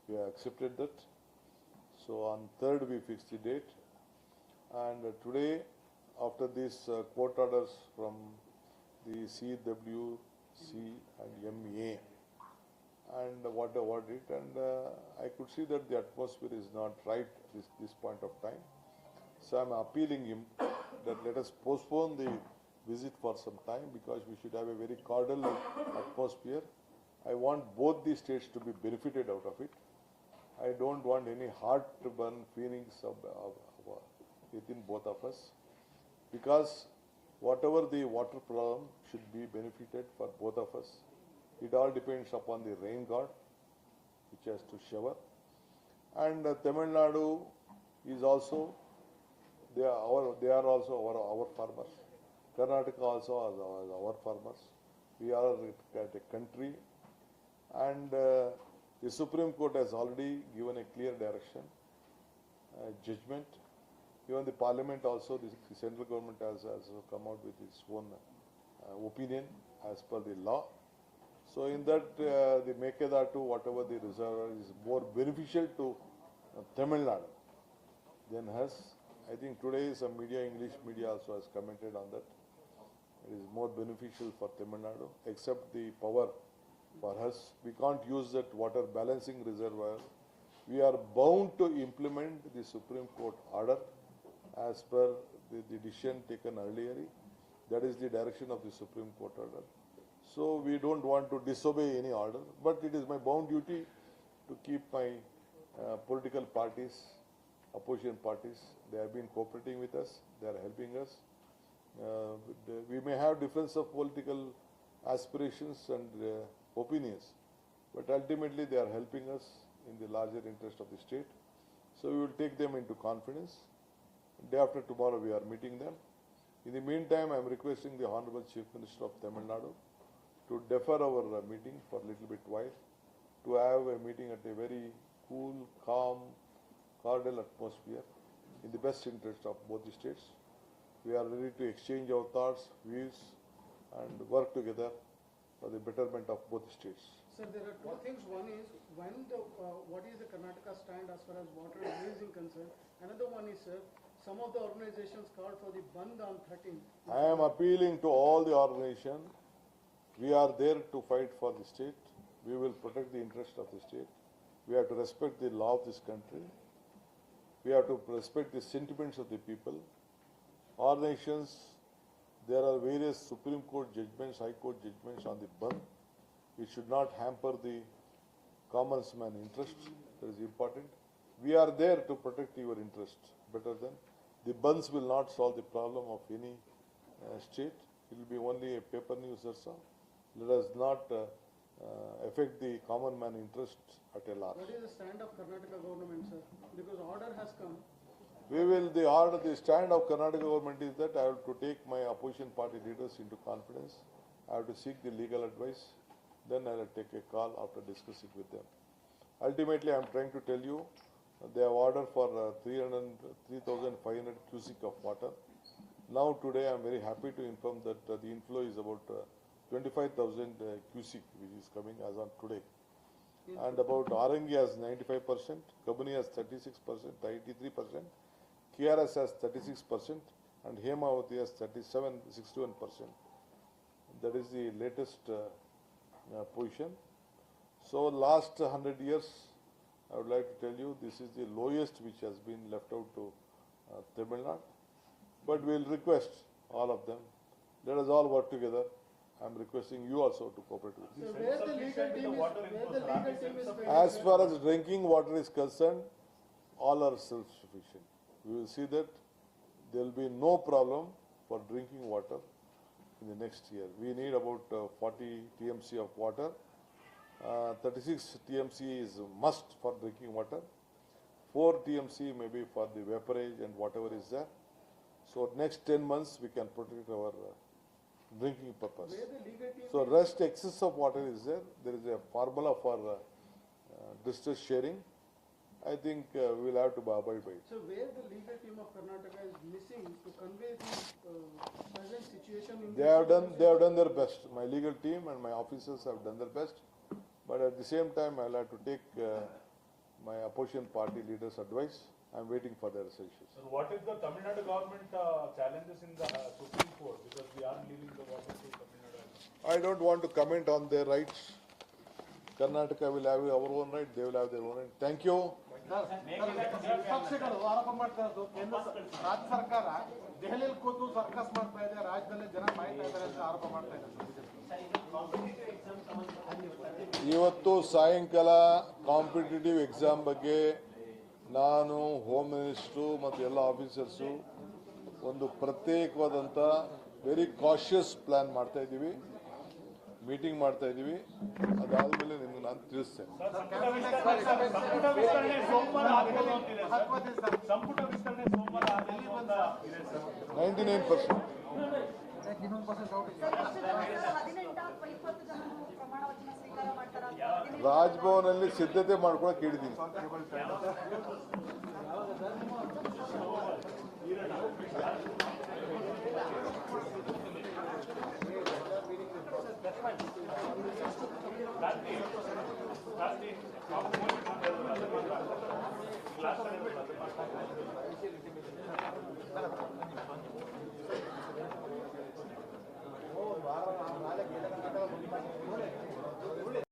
Speaker 1: We have accepted that. So on 3rd we fixed the date, and today after these court orders from the CWC and MA and what it, and I could see that the atmosphere is not right this point of time. So I'm appealing him that let us postpone the visit for some time, because we should have a very cordial atmosphere. I want both the states to be benefited out of it. I don't want any heartburn feelings within both of us, because whatever the water problem should be benefited for both of us. It all depends upon the rain god, which has to shower. And Tamil Nadu is also, they are also our farmers. Karnataka also is our farmers. We are a country, and the Supreme Court has already given a clear direction, judgment. Even the Parliament also, the central government has come out with its own opinion as per the law. So in that, the Mekedatu, whatever the reservoir is more beneficial to Tamil Nadu than us. I think today some media, English media also has commented on that. It is more beneficial for Tamil Nadu, except the power for us. We can't use that water balancing reservoir. We are bound to implement the Supreme Court order as per the decision taken earlier. That is the direction of the Supreme Court order. So we don't want to disobey any order, but it is my bound duty to keep my political parties, opposition parties, they have been cooperating with us, they are helping us. We may have difference of political aspirations and opinions, but ultimately they are helping us in the larger interest of the state. So we will take them into confidence. Day after tomorrow we are meeting them. In the meantime, I am requesting the Honorable Chief Minister of Tamil Nadu to defer our meeting for a little bit while, to have a meeting at a very cool, calm, cordial atmosphere in the best interest of both the states. We are ready to exchange our thoughts, views, and work together for the betterment of both states.
Speaker 4: Sir, there are two things. One is, what is the Karnataka stand as far as water is concerned? Another one is, sir, some of the organizations called for the Bandh on 13th.
Speaker 1: I am appealing to all the organizations. We are there to fight for the state. We will protect the interest of the state. We have to respect the law of this country. We have to respect the sentiments of the people. Organizations, there are various Supreme Court judgments, High Court judgments on the Bandh. It should not hamper the common man's interest. That is important. We are there to protect your interest better than. The Bandhs will not solve the problem of any state. It will be only a paper news or so. Let us not affect the common man interest at a large.
Speaker 4: What is the stand of Karnataka government, sir? Because order has come.
Speaker 1: The stand of Karnataka government is that I have to take my opposition party leaders into confidence. I have to seek the legal advice. Then I will take a call after discussing with them. Ultimately, I am trying to tell you, they have ordered for 3,500 cubic of water. Now today I am very happy to inform that the inflow is about 25,000 cubic, which is coming as on today. And about Arangi has 95%, Kabani has 36%, 93%, KRS has 36%, and Hemavati has 61%. That is the latest position. So last 100 years, I would like to tell you this is the lowest which has been left out to Tamil Nadu. But we will request all of them. Let us all work together. I am requesting you also to cooperate with
Speaker 4: So
Speaker 1: this.
Speaker 4: where the legal team is, where the legal team is going
Speaker 1: As far as drinking water is concerned, all are self-sufficient. We will see that there will be no problem for drinking water in the next year. We need about 40 TMC of water. 36 TMC is a must for drinking water. 4 TMC maybe for the vaporage and whatever is there. So next 10 months we can protect our drinking purpose.
Speaker 4: where the legal team
Speaker 1: So
Speaker 4: is,
Speaker 1: rest excess of water is there. There is a formula for distress sharing. I think we will have to abide by it.
Speaker 4: so where the legal team of Karnataka is missing to convey the present situation in
Speaker 1: They
Speaker 4: this
Speaker 1: have
Speaker 4: situation?
Speaker 1: done their best. My legal team and my officers have done their best. But at the same time, I'll have to take my opposition party leaders' advice. I'm waiting for their decisions.
Speaker 3: Sir, what is the Tamil Nadu government challenges in the Supreme Court? Because we are leaving the water to Tamil Nadu.
Speaker 1: I don't want to comment on their rights. Karnataka will have our own right, they will have their own right. Thank you.
Speaker 2: ವಿಪಕ್ಷಗಳು ಆರೋಪ ಮಾಡ್ತಾ ಇರೋದು ರಾಜ್ಯ ಸರ್ಕಾರ ದೆಹಲಿಯಲ್ಲಿ ಕೂತು circus ಮಾಡ್ತಾ ಇದೆ, ರಾಜ್ಯದಲ್ಲಿ ಜನ ಸಾಯ್ತಾ ಇದ್ದಾರೆ ಅಂತ ಆರೋಪ ಮಾಡ್ತಾ ಇದ್ದಾರೆ.
Speaker 1: ಇವತ್ತು ಸಾಯಂಕಾಲ ಕಾಂಪಿಟೇಟಿವ್ ಎಕ್ಸಾಮ್ ಬಗ್ಗೆ ನಾನು ಹೋಮ್ ಮಿನಿಸ್ಟ್ರು ಮತ್ತು ಎಲ್ಲ ಆಫೀಸರ್ಸು ಒಂದು ಪ್ರತ್ಯೇಕವಾದಂಥ ವೆರಿ ಕಾಷಿಯಸ್ ಪ್ಲ್ಯಾನ್ ಮಾಡ್ತಾ ಇದ್ದೀವಿ, ಮೀಟಿಂಗ್ ಮಾಡ್ತಾ ಇದ್ದೀವಿ. ಅದಾದಮೇಲೆ ನಿಮ್ಗೆ ನಾನು ತಿಳಿಸ್ತೇನೆ.
Speaker 3: ಸಂಪುಟ ವಿಸ್ತರಣೆ ಸೋಮವಾರ ಆಗಬಹುದು ಅಂತಿದೆ ಸರ್. ಸಂಪುಟ ವಿಸ್ತರಣೆ ಸೋಮವಾರ ಆಗಬಹುದು ಅಂತ ಇದೆ ಸರ್.
Speaker 1: 99%. ರಾಜ್ಭವನಲ್ಲಿ ಸಿದ್ಧತೆ ಮಾಡ್ಕೊಳಕ್ ಹೇಳಿದ್ದೀನಿ.